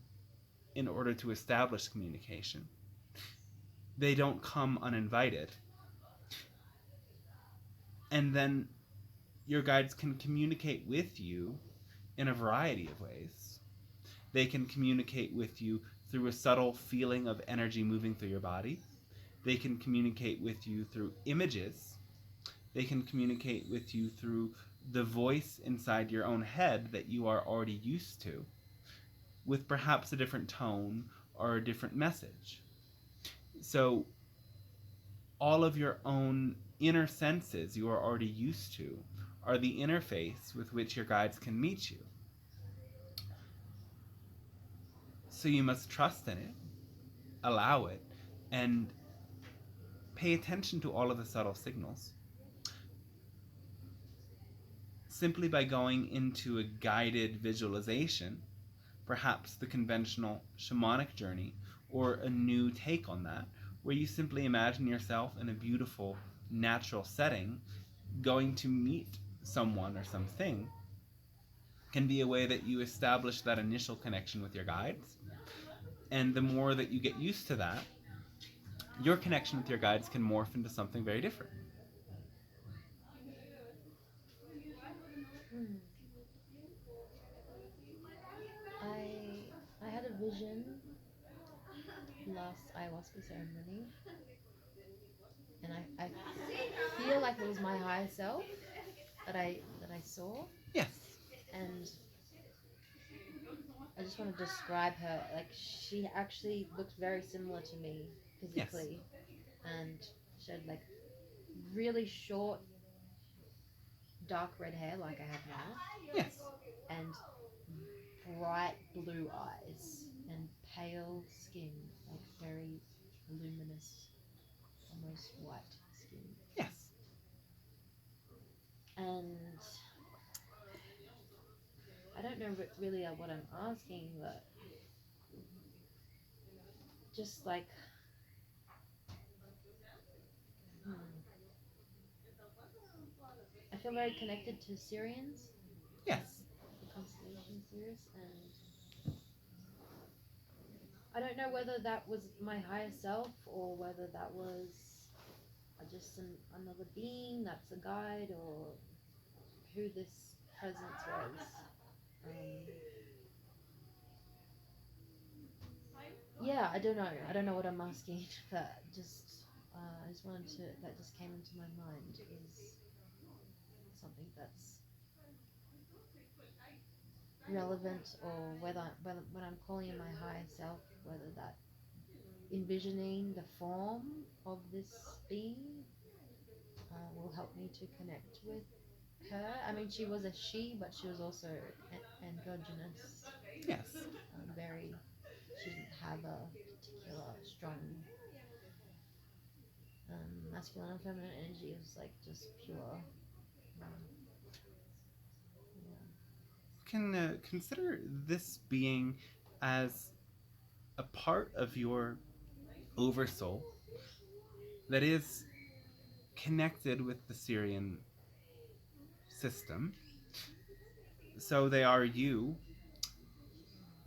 Speaker 1: order to establish communication. They don't come uninvited. And then your guides can communicate with you in a variety of ways. They can communicate with you through a subtle feeling of energy moving through your body. They can communicate with you through images. They can communicate with you through the voice inside your own head that you are already used to, with perhaps a different tone or a different message. So, all of your own inner senses you are already used to are the interface with which your guides can meet you. So, you must trust in it, allow it, and pay attention to all of the subtle signals. Simply by going into a guided visualization, perhaps the conventional shamanic journey, or a new take on that, where you simply imagine yourself in a beautiful, natural setting, going to meet someone or something, can be a way that you establish that initial connection with your guides. And the more that you get used to that, your connection with your guides can morph into something very different.
Speaker 2: Hmm. I had a vision last ayahuasca ceremony, and I feel like it was my higher self that I saw,
Speaker 1: Yes.
Speaker 2: and I just want to describe her. Like, she actually looked very similar to me physically, and she had like really short, dark red hair like I have now,
Speaker 1: Yes.
Speaker 2: and bright blue eyes and pale skin, like very luminous, almost white skin.
Speaker 1: Yes.
Speaker 2: And I don't know really what I'm asking, but just like, hmm, I feel very connected to Syrians,
Speaker 1: Yes.
Speaker 2: the constellation Sirius, and I don't know whether that was my higher self or whether that was just another being that's a guide, or who this presence was. Yeah, I don't know. I don't know what I'm asking, but I just wanted to. That just came into my mind is something that's relevant, or whether when I'm calling in my higher self, whether that envisioning the form of this being will help me to connect with her. I mean, she was a she, but she was also androgynous.
Speaker 1: Yes.
Speaker 2: Very, she didn't have a particular strong masculine and feminine energy. It was like just pure. Yeah.
Speaker 1: Can consider this being as a part of your oversoul that is connected with the Syrian system. So they are you,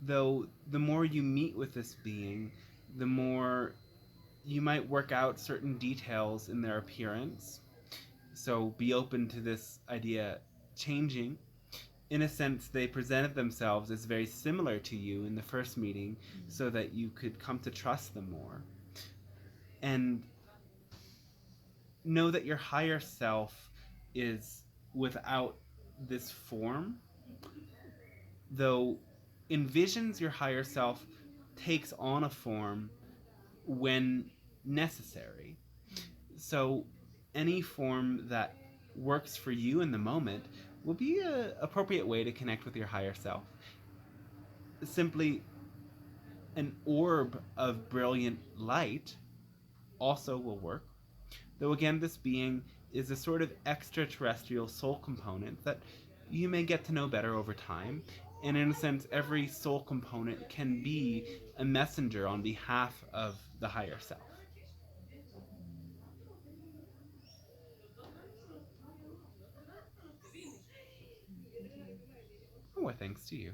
Speaker 1: though the more you meet with this being, the more you might work out certain details in their appearance. So be open to this idea changing. In a sense, they presented themselves as very similar to you in the first meeting so that you could come to trust them more. And know that your higher self is without this form, though envisions your higher self takes on a form when necessary. So any form that works for you in the moment will be an appropriate way to connect with your higher self. Simply an orb of brilliant light also will work. Though again, this being is a sort of extraterrestrial soul component that you may get to know better over time. And in a sense, every soul component can be a messenger on behalf of the higher self. Oh, well, thanks to you.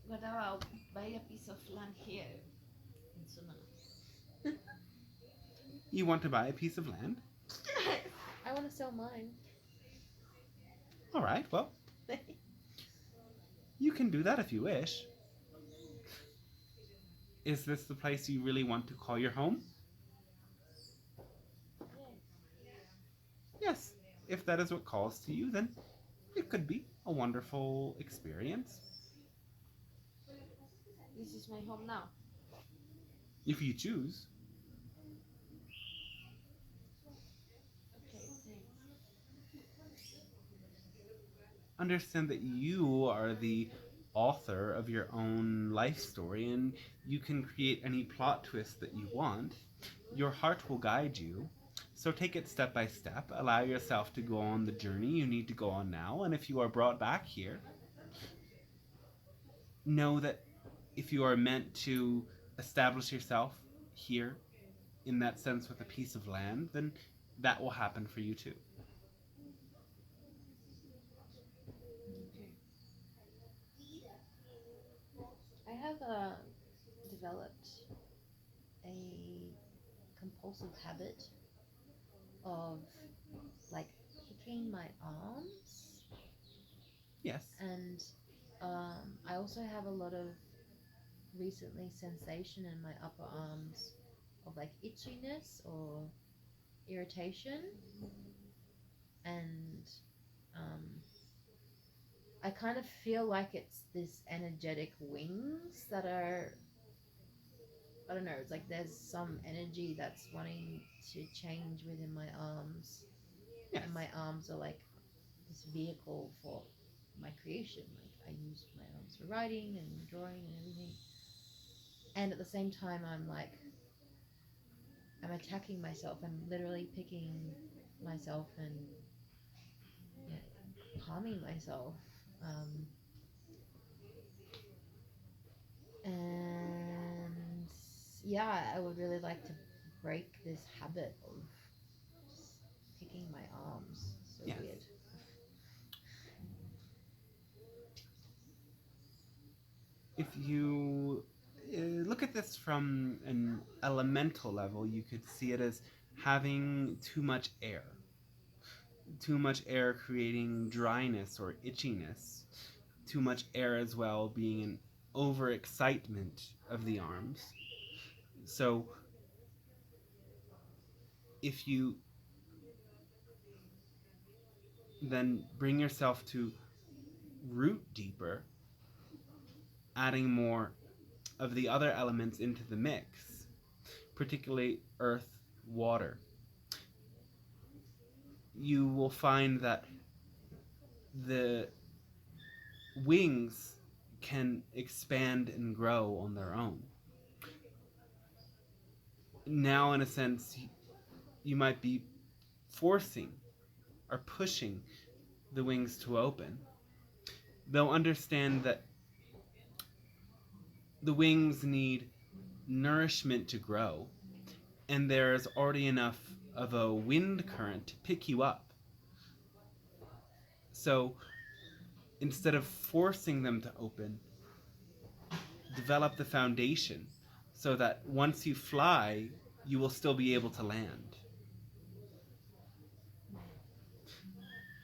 Speaker 3: What about buy a piece of land here in Suna?
Speaker 1: You want to buy a piece of land?
Speaker 2: I I want to sell mine.
Speaker 1: All right, well, you can do that if you wish. Is this the place you really want to call your home? Yes. If that is what calls to you, then it could be a wonderful experience.
Speaker 2: This is my home now.
Speaker 1: If you choose.
Speaker 2: Okay, thanks.
Speaker 1: Understand that you are the author of your own life story and you can create any plot twist that you want. Your heart will guide you. So take it step by step. Allow yourself to go on the journey you need to go on now. And if you are brought back here, know that if you are meant to establish yourself here in that sense with a piece of land, then that will happen for you too.
Speaker 2: Okay. I have developed a compulsive habit of like picking my arms,
Speaker 1: Yes.
Speaker 2: and I also have a lot of recently sensation in my upper arms of like itchiness or irritation, and um, I kind of feel like it's this energetic wings that are, I don't know, it's like there's some energy that's wanting to change within my arms,
Speaker 1: Yes.
Speaker 2: and my arms are like this vehicle for my creation. Like I use my arms for writing and drawing and everything, and at the same time I'm attacking myself. I'm literally picking myself and, you know, harming myself. Um, and yeah, I would really like to break this habit of just picking my arms. So
Speaker 1: Yes.
Speaker 2: weird.
Speaker 1: If you look at this from an elemental level, you could see it as having too much air. Too much air creating dryness or itchiness. Too much air as well being an overexcitement of the arms. So if you then bring yourself to root deeper, adding more of the other elements into the mix, particularly earth, water, you will find that the wings can expand and grow on their own. Now, in a sense, you might be forcing or pushing the wings to open. They'll understand that the wings need nourishment to grow, and there's already enough of a wind current to pick you up. So instead of forcing them to open, develop the foundation so that once you fly, you will still be able to land.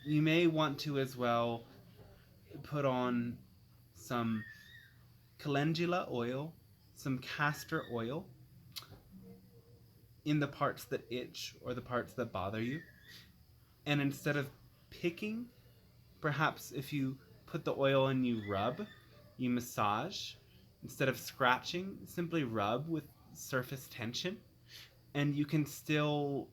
Speaker 1: You may want to as well put on some calendula oil, some castor oil in the parts that itch or the parts that bother you. And instead of picking, perhaps if you put the oil and you rub, you massage, instead of scratching, simply rub with surface tension. And you can still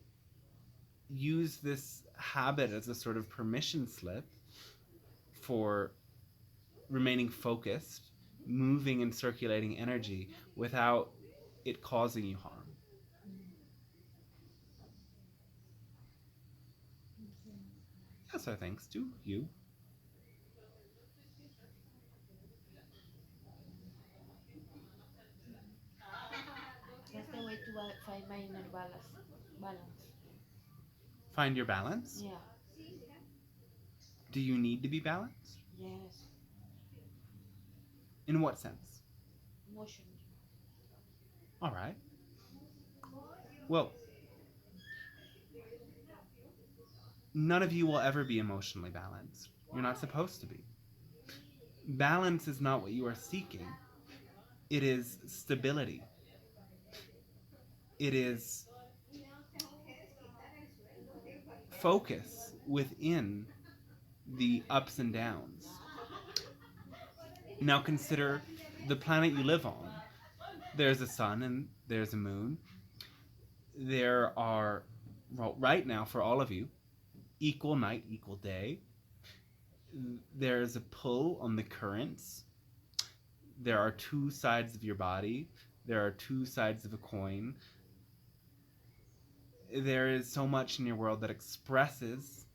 Speaker 1: use this habit as a sort of permission slip for remaining focused, moving and circulating energy without it causing you harm. Yes, our thanks to you.
Speaker 2: That's the way to find my inner balance.
Speaker 1: Find your balance.
Speaker 2: Yeah.
Speaker 1: Do you need to be balanced?
Speaker 2: Yes.
Speaker 1: In what sense?
Speaker 2: Emotionally.
Speaker 1: All right. Well, none of you will ever be emotionally balanced. You're not supposed to be. Balance is not what you are seeking. It is stability. It is focus within the ups and downs. Now consider the planet you live on. There's a sun and there's a moon. There are, well, right now for all of you, equal night, equal day. There's a pull on the currents. There are two sides of your body. There are two sides of a coin. There is so much in your world that expresses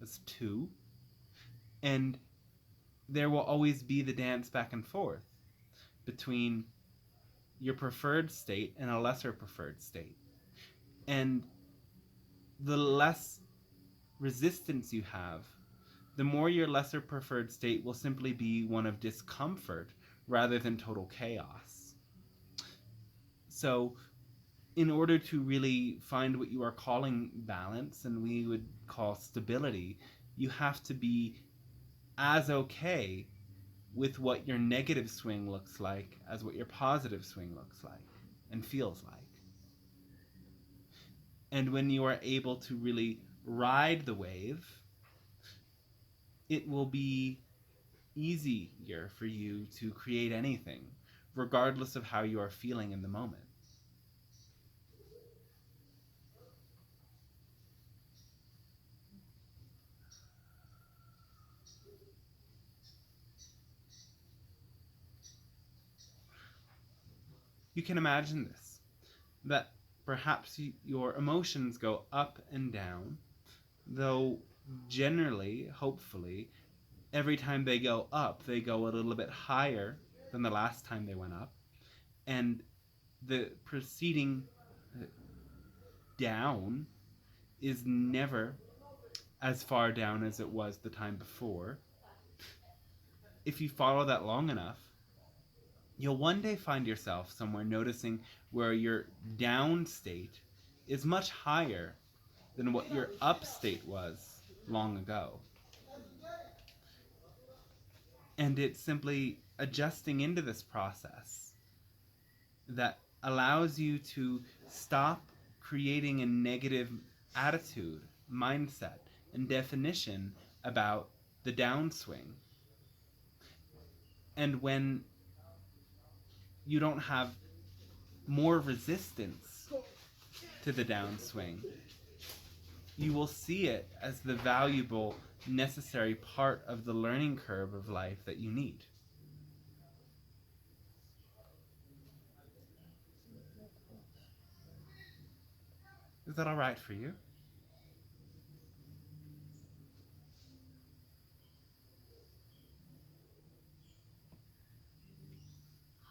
Speaker 1: as two. And there will always be the dance back and forth between your preferred state and a lesser preferred state. And the less resistance you have, the more your lesser preferred state will simply be one of discomfort rather than total chaos. So, in order to really find what you are calling balance, and we would call stability, you have to be as okay with what your negative swing looks like as what your positive swing looks like and feels like. And when you are able to really ride the wave, it will be easier for you to create anything, regardless of how you are feeling in the moment. You can imagine this, that perhaps your emotions go up and down, though generally, hopefully, every time they go up, they go a little bit higher than the last time they went up, and the preceding down is never as far down as it was the time before. If you follow that long enough, you'll one day find yourself somewhere noticing where your down state is much higher than what your up state was long ago. And it's simply adjusting into this process that allows you to stop creating a negative attitude, mindset, and definition about the downswing. And when you don't have more resistance to the downswing, you will see it as the valuable, necessary part of the learning curve of life that you need. Is that all right for you?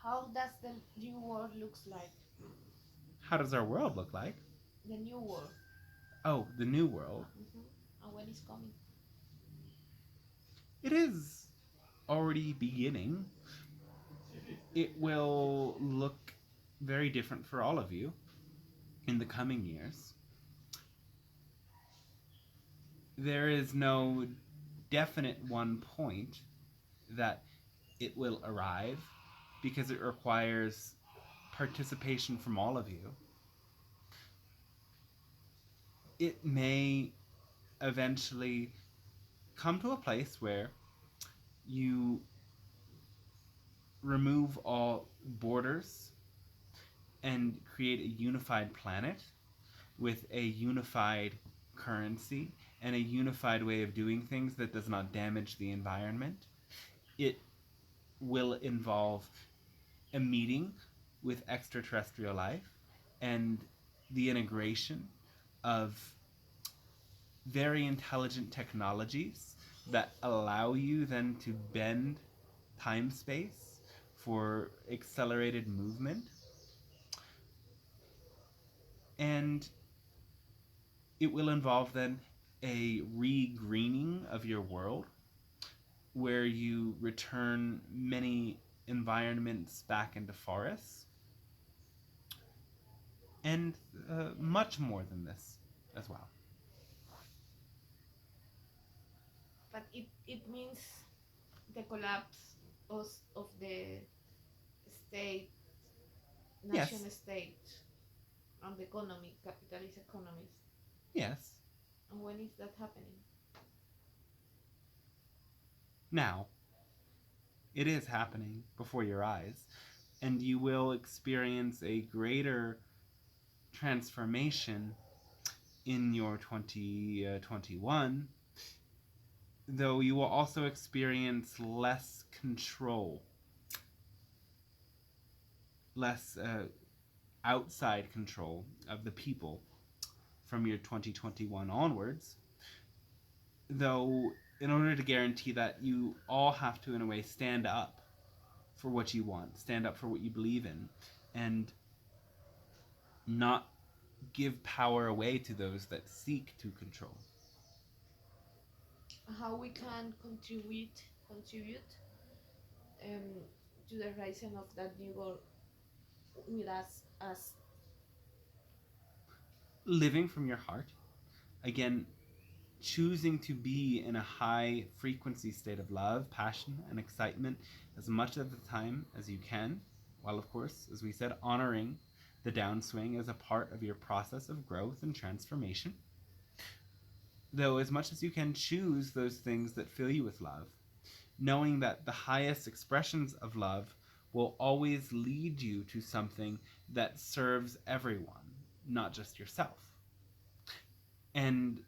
Speaker 2: How does the new world looks like?
Speaker 1: How does our world look like?
Speaker 2: The new world.
Speaker 1: Oh, the new world.
Speaker 2: And when it's coming?
Speaker 1: It is already beginning. It will look very different for all of you in the coming years. There is no definite one point that it will arrive because it requires participation from all of you. It may eventually come to a place where you remove all borders and create a unified planet with a unified currency and a unified way of doing things that does not damage the environment. It will involve a meeting with extraterrestrial life and the integration of very intelligent technologies that allow you then to bend time space for accelerated movement. And it will involve then a re-greening of your world where you return many environments back into forests, and much more than this as well.
Speaker 3: but it means the collapse of the state,
Speaker 1: Yes.
Speaker 3: nation state, and the economy, capitalist economies.
Speaker 1: Yes.
Speaker 3: And when is that happening?
Speaker 1: Now, it is happening before your eyes, and you will experience a greater transformation in your 2021, though you will also experience less control, less outside control of the people from your 2021 onwards, though in order to guarantee that, you all have to in a way stand up for what you want, stand up for what you believe in, and not give power away to those that seek to control.
Speaker 3: How we can contribute um, to the rising of that new world with us as
Speaker 1: Living from your heart, again, choosing to be in a high frequency state of love, passion, and excitement as much of the time as you can, while, of course, as we said, honoring the downswing as a part of your process of growth and transformation. Though, as much as you can, choose those things that fill you with love, knowing that the highest expressions of love will always lead you to something that serves everyone, not just yourself. And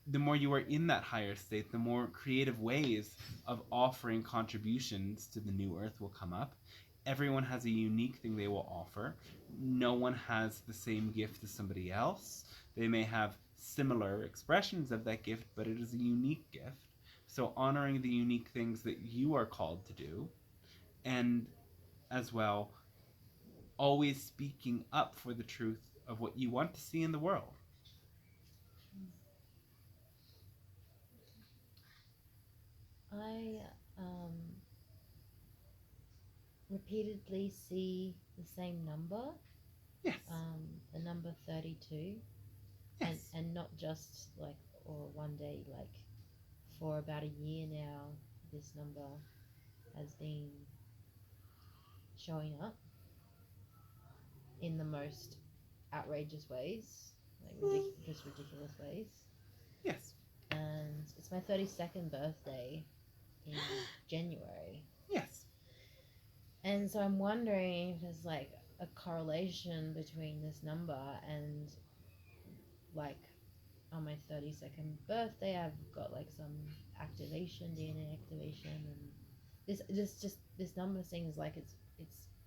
Speaker 1: the more you are in that higher state, the more creative ways of offering contributions to the new earth will come up. Everyone has a unique thing they will offer. No one has the same gift as somebody else. They may have similar expressions of that gift, but it is a unique gift. So honoring the unique things that you are called to do, and as well, always speaking up for the truth of what you want to see in the world.
Speaker 2: I repeatedly see the same number,
Speaker 1: Yes.
Speaker 2: the number 32,
Speaker 1: Yes.
Speaker 2: and not just like or one day, like for about a year now, this number has been showing up in the most outrageous ways, like just ridiculous ways.
Speaker 1: Yes.
Speaker 2: And it's my 32nd birthday in January.
Speaker 1: Yes.
Speaker 2: And so I'm wondering if there's like a correlation between this number and like on my 32nd birthday I've got like some activation, DNA activation, and this number seems like it's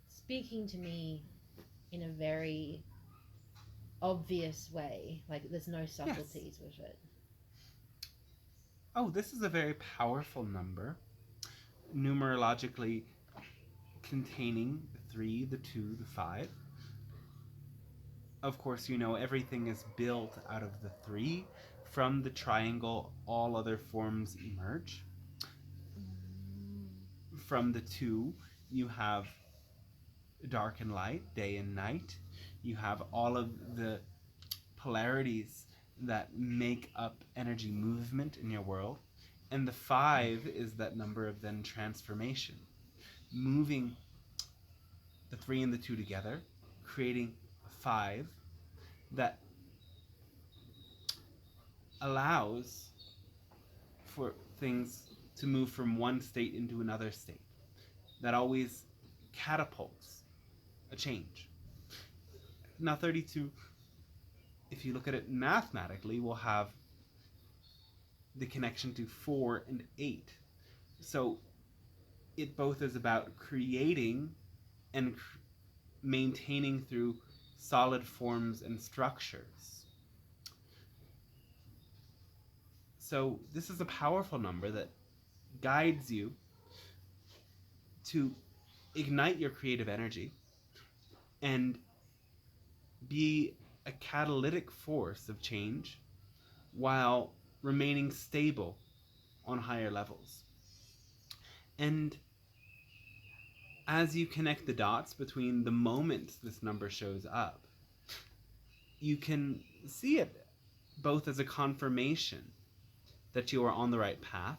Speaker 2: speaking to me in a very obvious way. Like there's no subtleties with it.
Speaker 1: Oh, this is a very powerful number, numerologically containing the 3, the 2, the 5. Of course, you know, everything is built out of the 3. From the triangle, all other forms emerge. From the 2, you have dark and light, day and night. You have all of the polarities that make up energy movement in your world. And the 5 is that number of then transformation, moving the 3 and the 2 together, creating a 5 that allows for things to move from one state into another state, that always catapults a change. Now 32, if you look at it mathematically, will have the connection to 4 and 8. So it both is about creating and maintaining through solid forms and structures. So this is a powerful number that guides you to ignite your creative energy and be a catalytic force of change while remaining stable on higher levels. And as you connect the dots between the moments this number shows up, you can see it both as a confirmation that you are on the right path,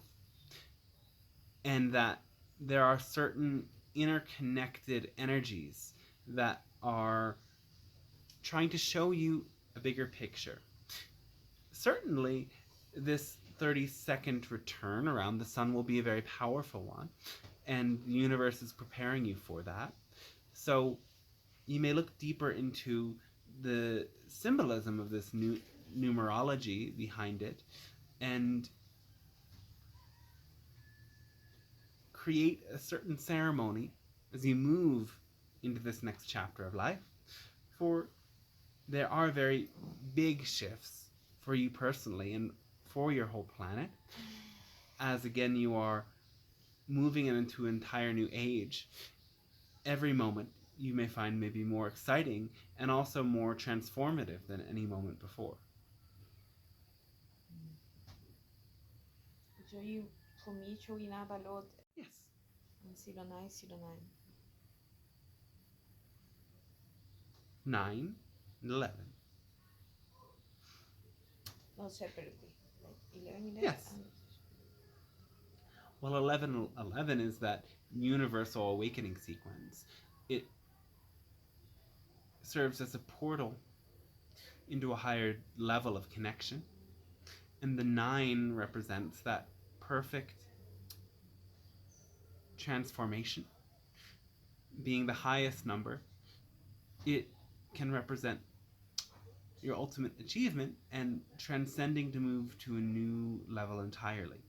Speaker 1: and that there are certain interconnected energies that are trying to show you a bigger picture. Certainly, this 30-second return around the sun will be a very powerful one, and the universe is preparing you for that. So you may look deeper into the symbolism of this new numerology behind it and create a certain ceremony as you move into this next chapter of life. For there are very big shifts for you personally and for your whole planet, as again you are moving into an entire new age. Every moment you may find maybe more exciting and also more transformative than any moment before.
Speaker 3: So you, for me, showing up a lot
Speaker 1: Yes.
Speaker 3: on 0909.
Speaker 1: 9 and 11.
Speaker 3: Not separately. Like 11.
Speaker 1: Yes.
Speaker 3: And
Speaker 1: Well, 1111 is that universal awakening sequence. It serves as a portal into a higher level of connection. And the 9 represents that perfect transformation. Being the highest number, it can represent your ultimate achievement and transcending to move to a new level entirely.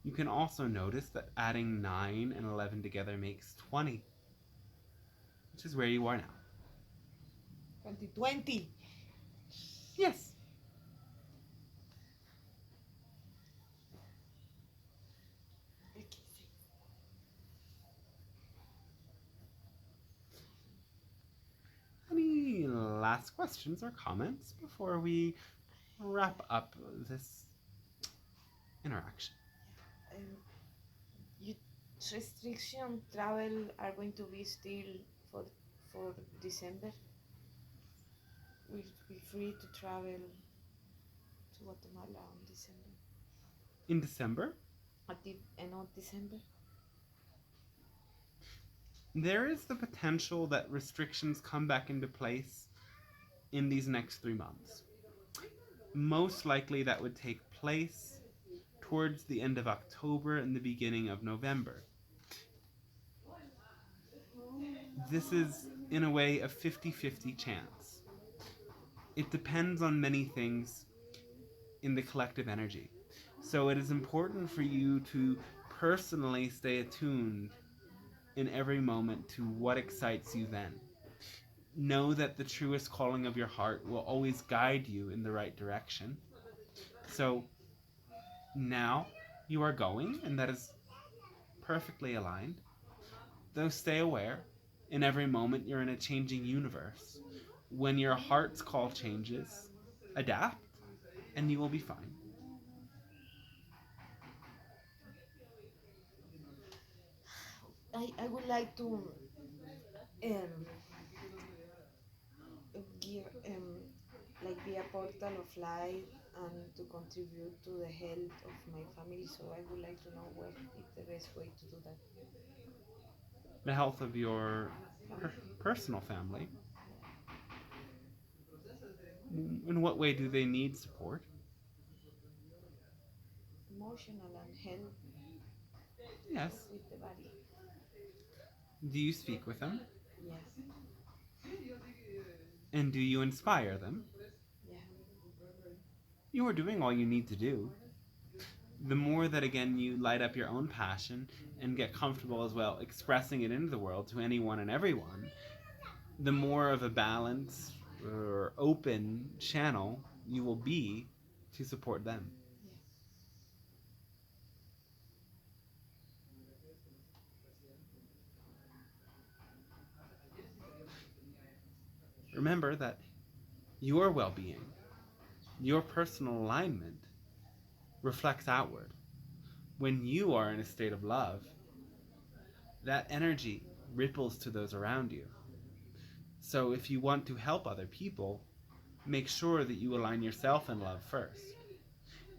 Speaker 1: You can also notice that adding 9 and 11 together makes 20, which is where you are now.
Speaker 3: 2020.
Speaker 1: Yes. Any last questions or comments before we wrap up this interaction?
Speaker 3: You restriction travel are going to be still for December. We'll be free to travel to Guatemala on December.
Speaker 1: In December,
Speaker 3: At the end of December.
Speaker 1: there is the potential that restrictions come back into place in these next 3 months. Most likely that would take place towards the end of October and the beginning of November. This is, in a way, a 50-50 chance. It depends on many things in the collective energy. So it is important for you to personally stay attuned in every moment to what excites you then. Know that the truest calling of your heart will always guide you in the right direction. So now you are going, and that is perfectly aligned. Though stay aware, in every moment you're in a changing universe. When your heart's call changes, adapt, and you will be fine.
Speaker 3: I would like to give like be a portal of light and to contribute to the health of my family. So I would like to know what is the best way to do that.
Speaker 1: The health of your personal family. In what way do they need support?
Speaker 3: Emotional and health
Speaker 1: Yes.
Speaker 3: with the body.
Speaker 1: Do you speak with them?
Speaker 3: Yes.
Speaker 1: And do you inspire them?
Speaker 3: Yeah.
Speaker 1: You are doing all you need to do. The more that, again, you light up your own passion and get comfortable as well expressing it into the world to anyone and everyone, the more of a balanced or open channel you will be to support them. Remember that your well-being, your personal alignment reflects outward. When you are in a state of love, that energy ripples to those around you. So if you want to help other people, make sure that you align yourself in love first.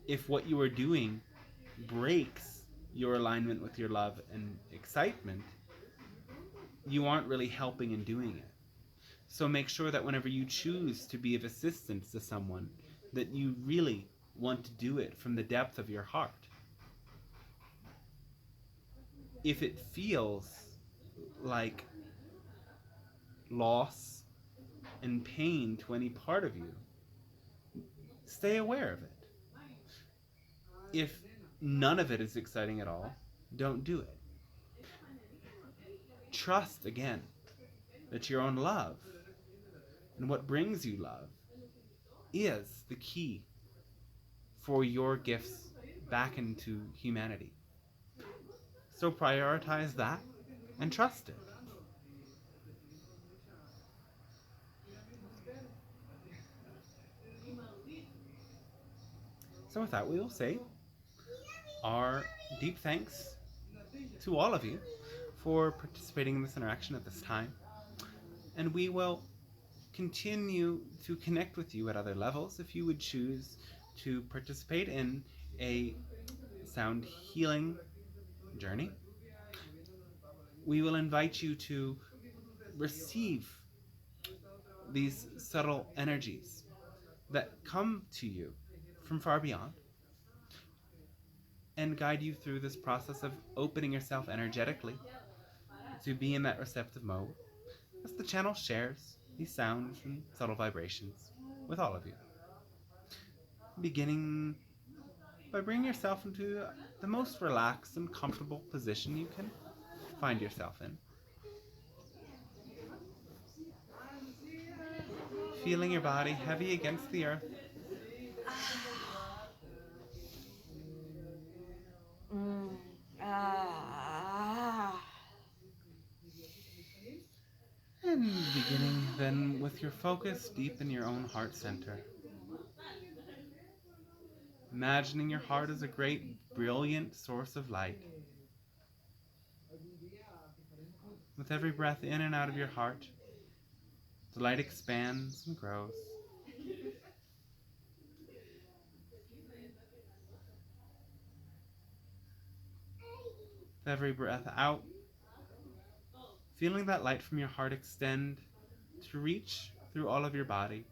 Speaker 1: If what you are doing breaks your alignment with your love and excitement, you aren't really helping in doing it. So make sure that whenever you choose to be of assistance to someone, that you really want to do it from the depth of your heart. If it feels like loss and pain to any part of you, stay aware of it. If none of it is exciting at all, don't do it. Trust again that your own love and what brings you love is the key for your gifts back into humanity. So prioritize that and trust it. So with that, we will say our deep thanks to all of you for participating in this interaction at this time. And we will continue to connect with you at other levels if you would choose to participate in a sound healing journey. We will invite you to receive these subtle energies that come to you from far beyond and guide you through this process of opening yourself energetically to be in that receptive mode as the channel shares these sounds and subtle vibrations with all of you. Beginning by bringing yourself into the most relaxed and comfortable position you can find yourself in. Feeling your body heavy against the earth.
Speaker 3: Mm. Ah.
Speaker 1: And beginning then with your focus deep in your own heart center. Imagining your heart as a great, brilliant source of light. With every breath in and out of your heart, the light expands and grows. With every breath out, feeling that light from your heart extend to reach through all of your body.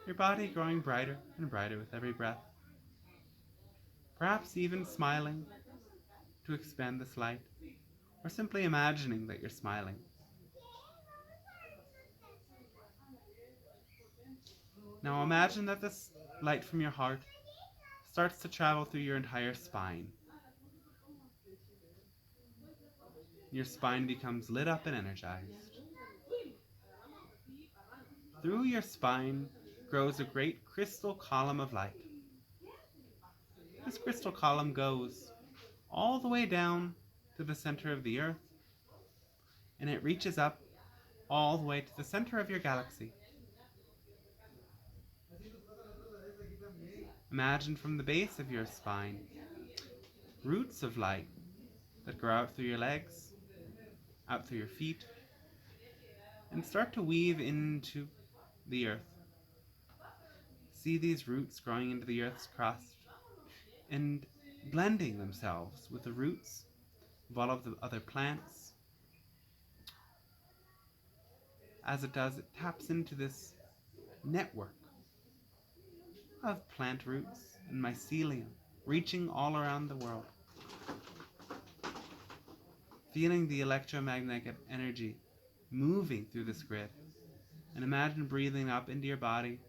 Speaker 1: Your body growing brighter and brighter with every breath. Perhaps even smiling to expand this light, or simply imagining that you're smiling. Now imagine that this light from your heart starts to travel through your entire spine. Your spine becomes lit up and energized. Through your spine grows a great crystal column of light. This crystal column goes all the way down to the center of the earth, and it reaches up all the way to the center of your galaxy. Imagine from the base of your spine roots of light that grow out through your legs, out through your feet, and start to weave into the earth. See these roots growing into the earth's crust and blending themselves with the roots of all of the other plants. As it does, it taps into this network of plant roots and mycelium reaching all around the world. Feeling the electromagnetic energy moving through this grid, and imagine breathing up into your body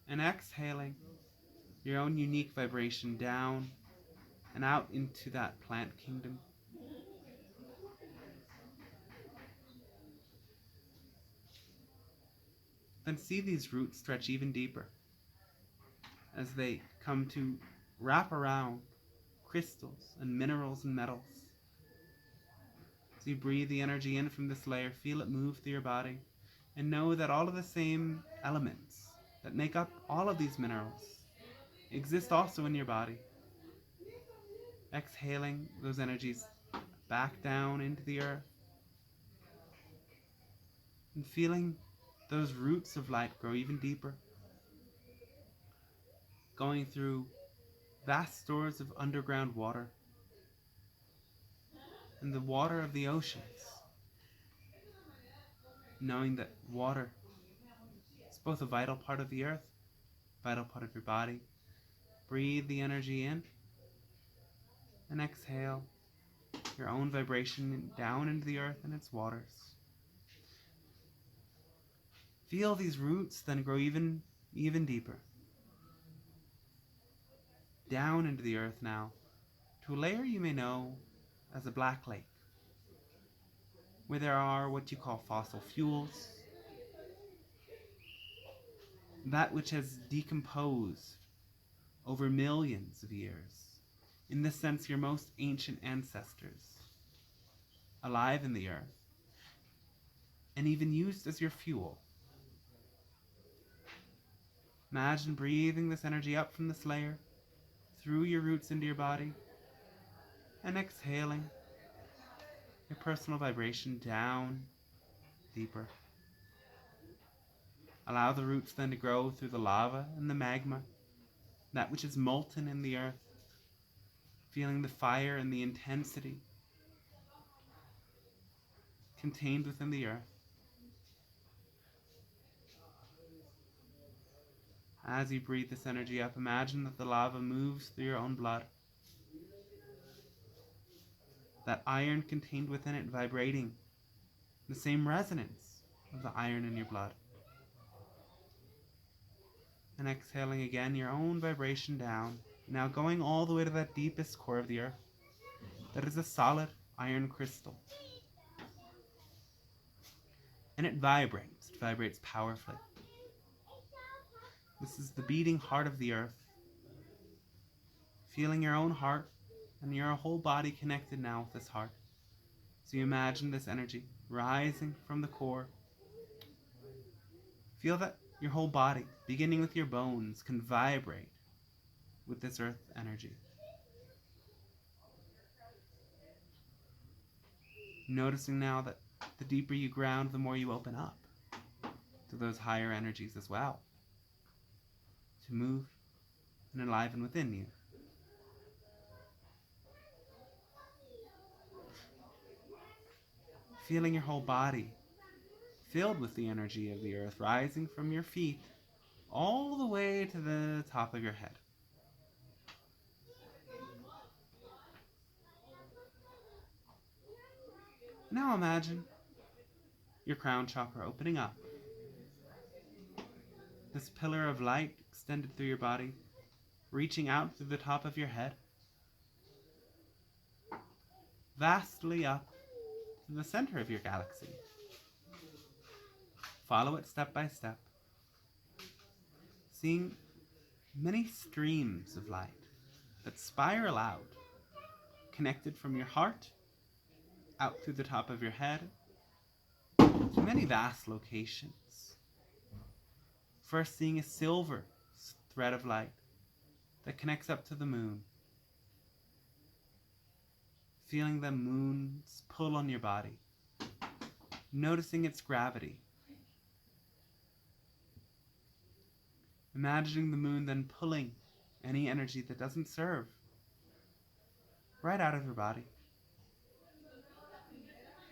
Speaker 1: and exhaling your own unique vibration down and out into that plant kingdom. Then see these roots stretch even deeper as they come to wrap around crystals and minerals and metals. As you breathe the energy in from this layer, feel it move through your body, and know that all of the same elements that make up all of these minerals exist also in your body. Exhaling those energies back down into the earth, and feeling those roots of light grow even deeper, going through vast stores of underground water and the water of the oceans, knowing that water is both a vital part of the earth, vital part of your body. Breathe the energy in and exhale your own vibration down into the earth and its waters. Feel these roots then grow even deeper, down into the earth now, to a layer you may know as a black lake, where there are what you call fossil fuels, that which has decomposed over millions of years. In this sense, your most ancient ancestors, alive in the earth, and even used as your fuel. Imagine breathing this energy up from this layer, through your roots into your body, and exhaling your personal vibration down deeper. Allow the roots then to grow through the lava and the magma, that which is molten in the earth, feeling the fire and the intensity contained within the earth. As you breathe this energy up, imagine that the lava moves through your own blood, that iron contained within it vibrating the same resonance of the iron in your blood. And exhaling again your own vibration down, now going all the way to that deepest core of the earth, that is a solid iron crystal. And it vibrates powerfully. This is the beating heart of the earth, feeling your own heart and your whole body connected now with this heart. So you imagine this energy rising from the core. Feel that your whole body, beginning with your bones, can vibrate with this earth energy. Noticing now that the deeper you ground, the more you open up to those higher energies as well, to move and enliven within you. Feeling your whole body filled with the energy of the earth, rising from your feet all the way to the top of your head. Now imagine your crown chakra opening up. This pillar of light extended through your body, reaching out through the top of your head, vastly up to the center of your galaxy. Follow it step by step, seeing many streams of light that spiral out, connected from your heart, out through the top of your head, to many vast locations. First seeing a silver thread of light that connects up to the moon. Feeling the moon's pull on your body, noticing its gravity. Imagining the moon then pulling any energy that doesn't serve right out of your body.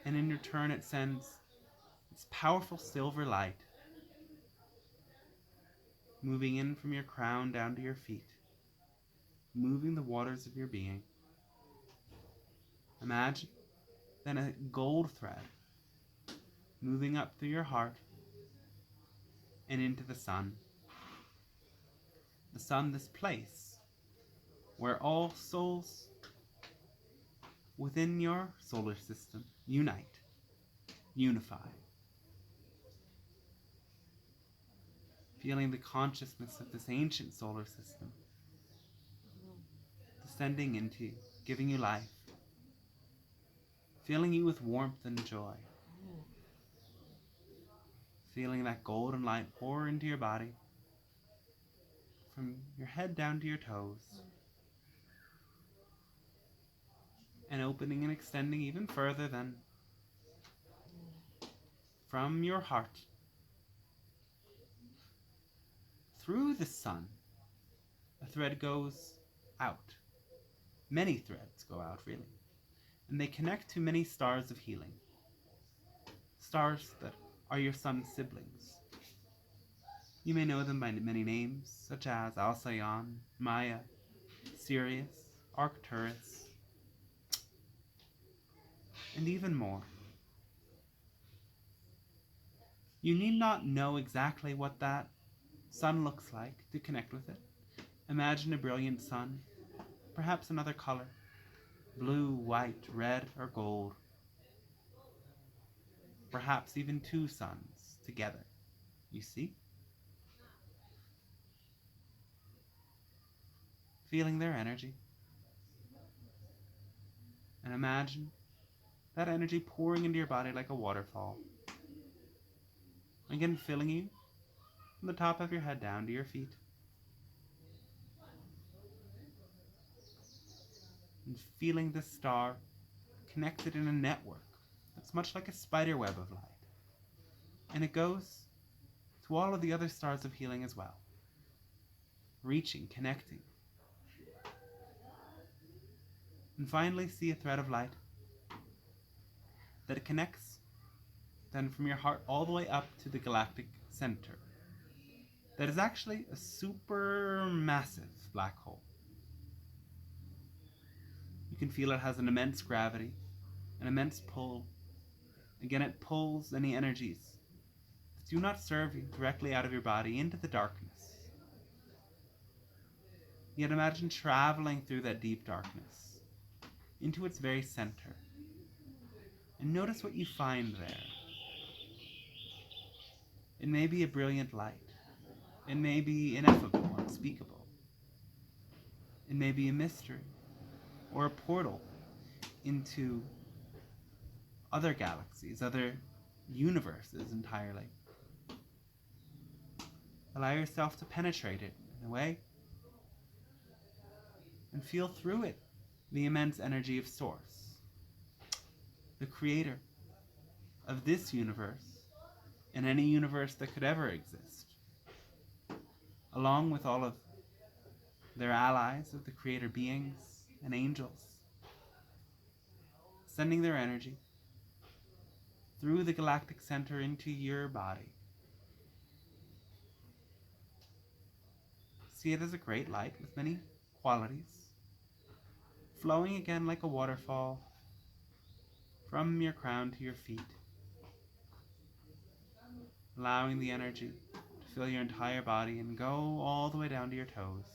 Speaker 1: And in return it sends its powerful silver light moving in from your crown down to your feet, moving the waters of your being. Imagine then a gold thread moving up through your heart and into the sun. The sun, this place where all souls within your solar system unite, unify. Feeling the consciousness of this ancient solar system descending into you, giving you life, filling you with warmth and joy. Feeling that golden light pour into your body, from your head down to your toes, and opening and extending even further then
Speaker 4: from your heart through the sun, a thread goes out. Many threads go out, really, and they connect to many stars of healing. Stars that are your sun's siblings. You may know them by many names, such as Alcyon, Maya, Sirius, Arcturus, and even more. You need not know exactly what that sun looks like to connect with it. Imagine a brilliant sun, perhaps another color, blue, white, red, or gold. Perhaps even two suns together. You see? Feeling their energy. And imagine that energy pouring into your body like a waterfall. Again, filling you from the top of your head down to your feet. And feeling this star connected in a network that's much like a spider web of light. And it goes to all of the other stars of healing as well. Reaching, connecting. And finally see a thread of light that it connects then from your heart all the way up to the galactic center. That is actually a super massive black hole. You can feel it has an immense gravity, an immense pull. Again, it pulls any energies that do not serve you directly out of your body into the darkness. Yet imagine traveling through that deep darkness into its very center. And notice what you find there. It may be a brilliant light. It may be ineffable, unspeakable. It may be a mystery or a portal into other galaxies, other universes entirely. Allow yourself to penetrate it in a way and feel through it the immense energy of Source, the creator of this universe and any universe that could ever exist, along with all of their allies of the creator beings and angels, sending their energy through the galactic center into your body. See it as a great light with many qualities, flowing again like a waterfall from your crown to your feet, allowing the energy to fill your entire body and go all the way down to your toes.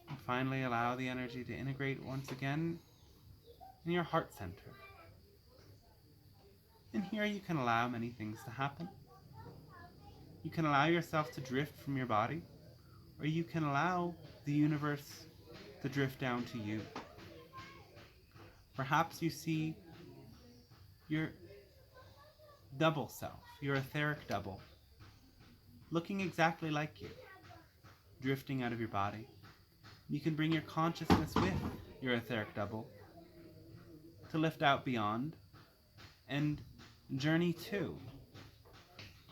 Speaker 4: And finally, allow the energy to integrate once again in your heart center. And here you can allow many things to happen. You can allow yourself to drift from your body, or you can allow the universe to drift down to you. Perhaps you see your double self, your etheric double, looking exactly like you, drifting out of your body. You can bring your consciousness with your etheric double to lift out beyond and journey to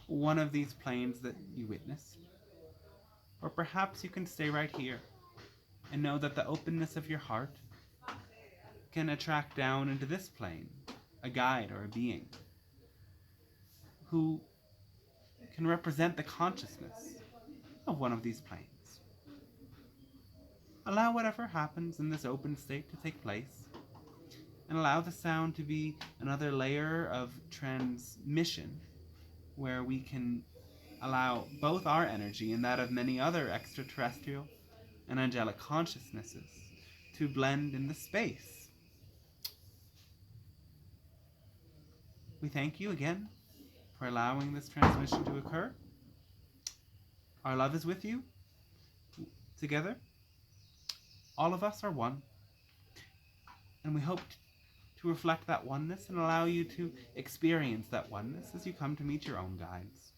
Speaker 4: one of these planes that you witnessed. Or perhaps you can stay right here and know that the openness of your heart can attract down into this plane a guide or a being who can represent the consciousness of one of these planes. Allow whatever happens in this open state to take place, and allow the sound to be another layer of transmission where we can allow both our energy and that of many other extraterrestrial and angelic consciousnesses to blend in the space. We thank you again for allowing this transmission to occur. Our love is with you. Together, all of us are one. And we hope to reflect that oneness and allow you to experience that oneness as you come to meet your own guides.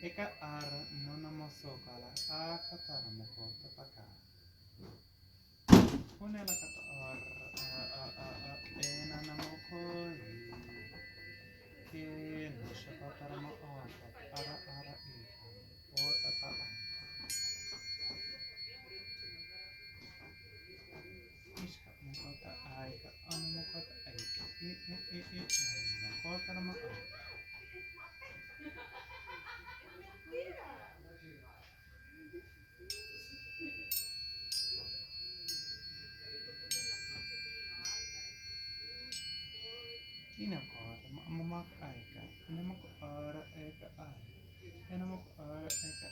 Speaker 4: Eka ar nonomosokala akataramokota paka. Unela kata ar enanamokoi. Kena shakatarama ara ika. Ota pa anka. Ishka mokota aika. Anamokota aika. Kotarama anka. Inakota mamak aika. Inamak ara eka ai. Inamak ara eka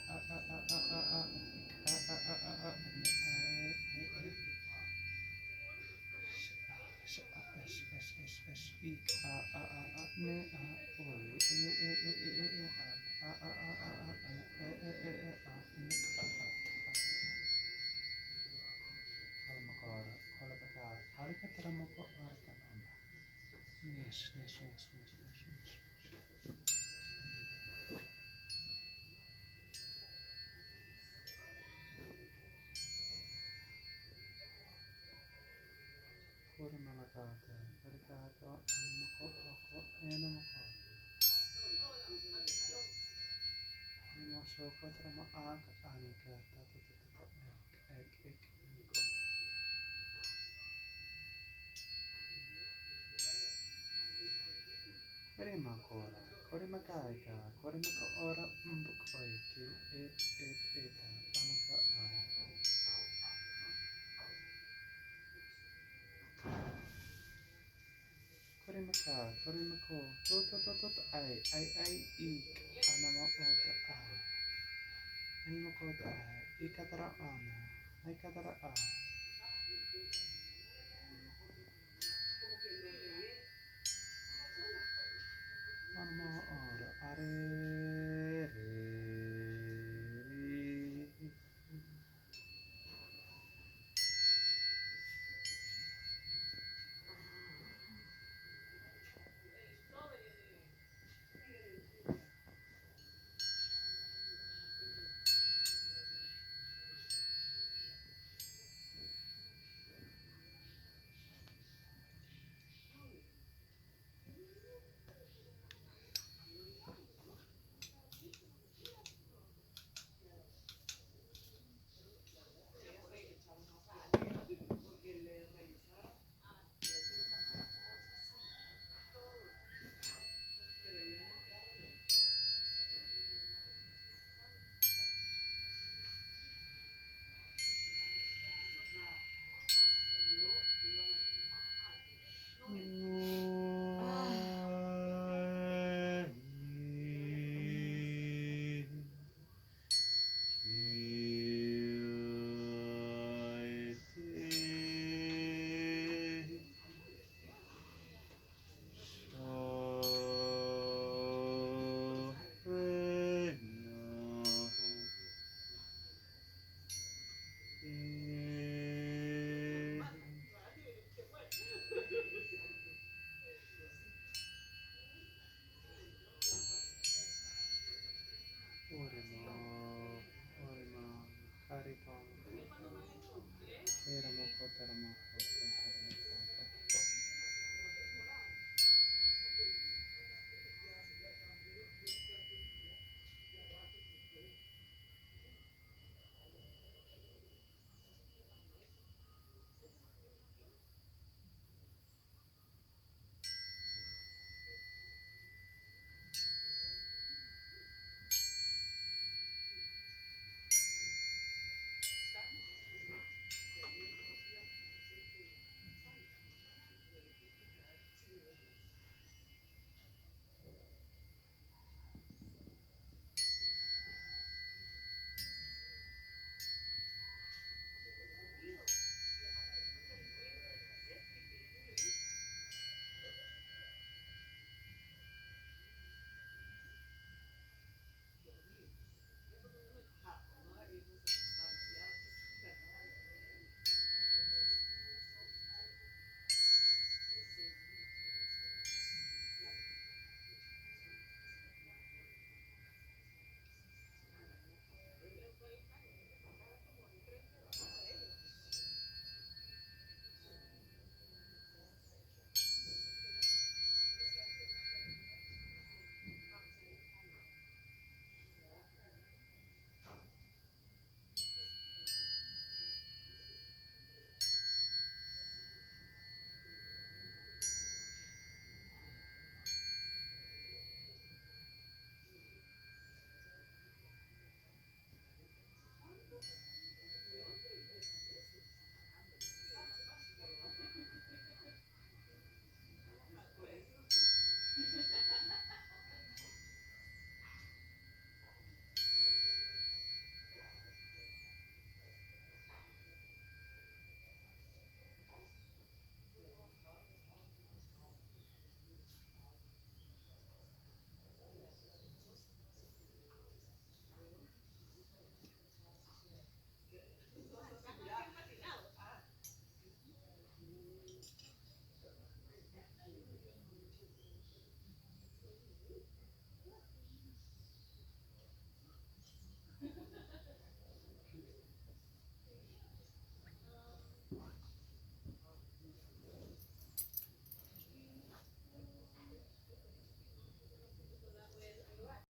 Speaker 4: Chokotrama ak anika tata ek niko. Korima kora, korima kaika, korima ka ora mbuk oiki, eta, anaka ai. Korima ka, korima ko, to, ai, ik, anama ota ai. Anima kota ai, ikatara ana, ikatara ai. Anama ora, are, re. Haripam, Eramoko, Taramoko.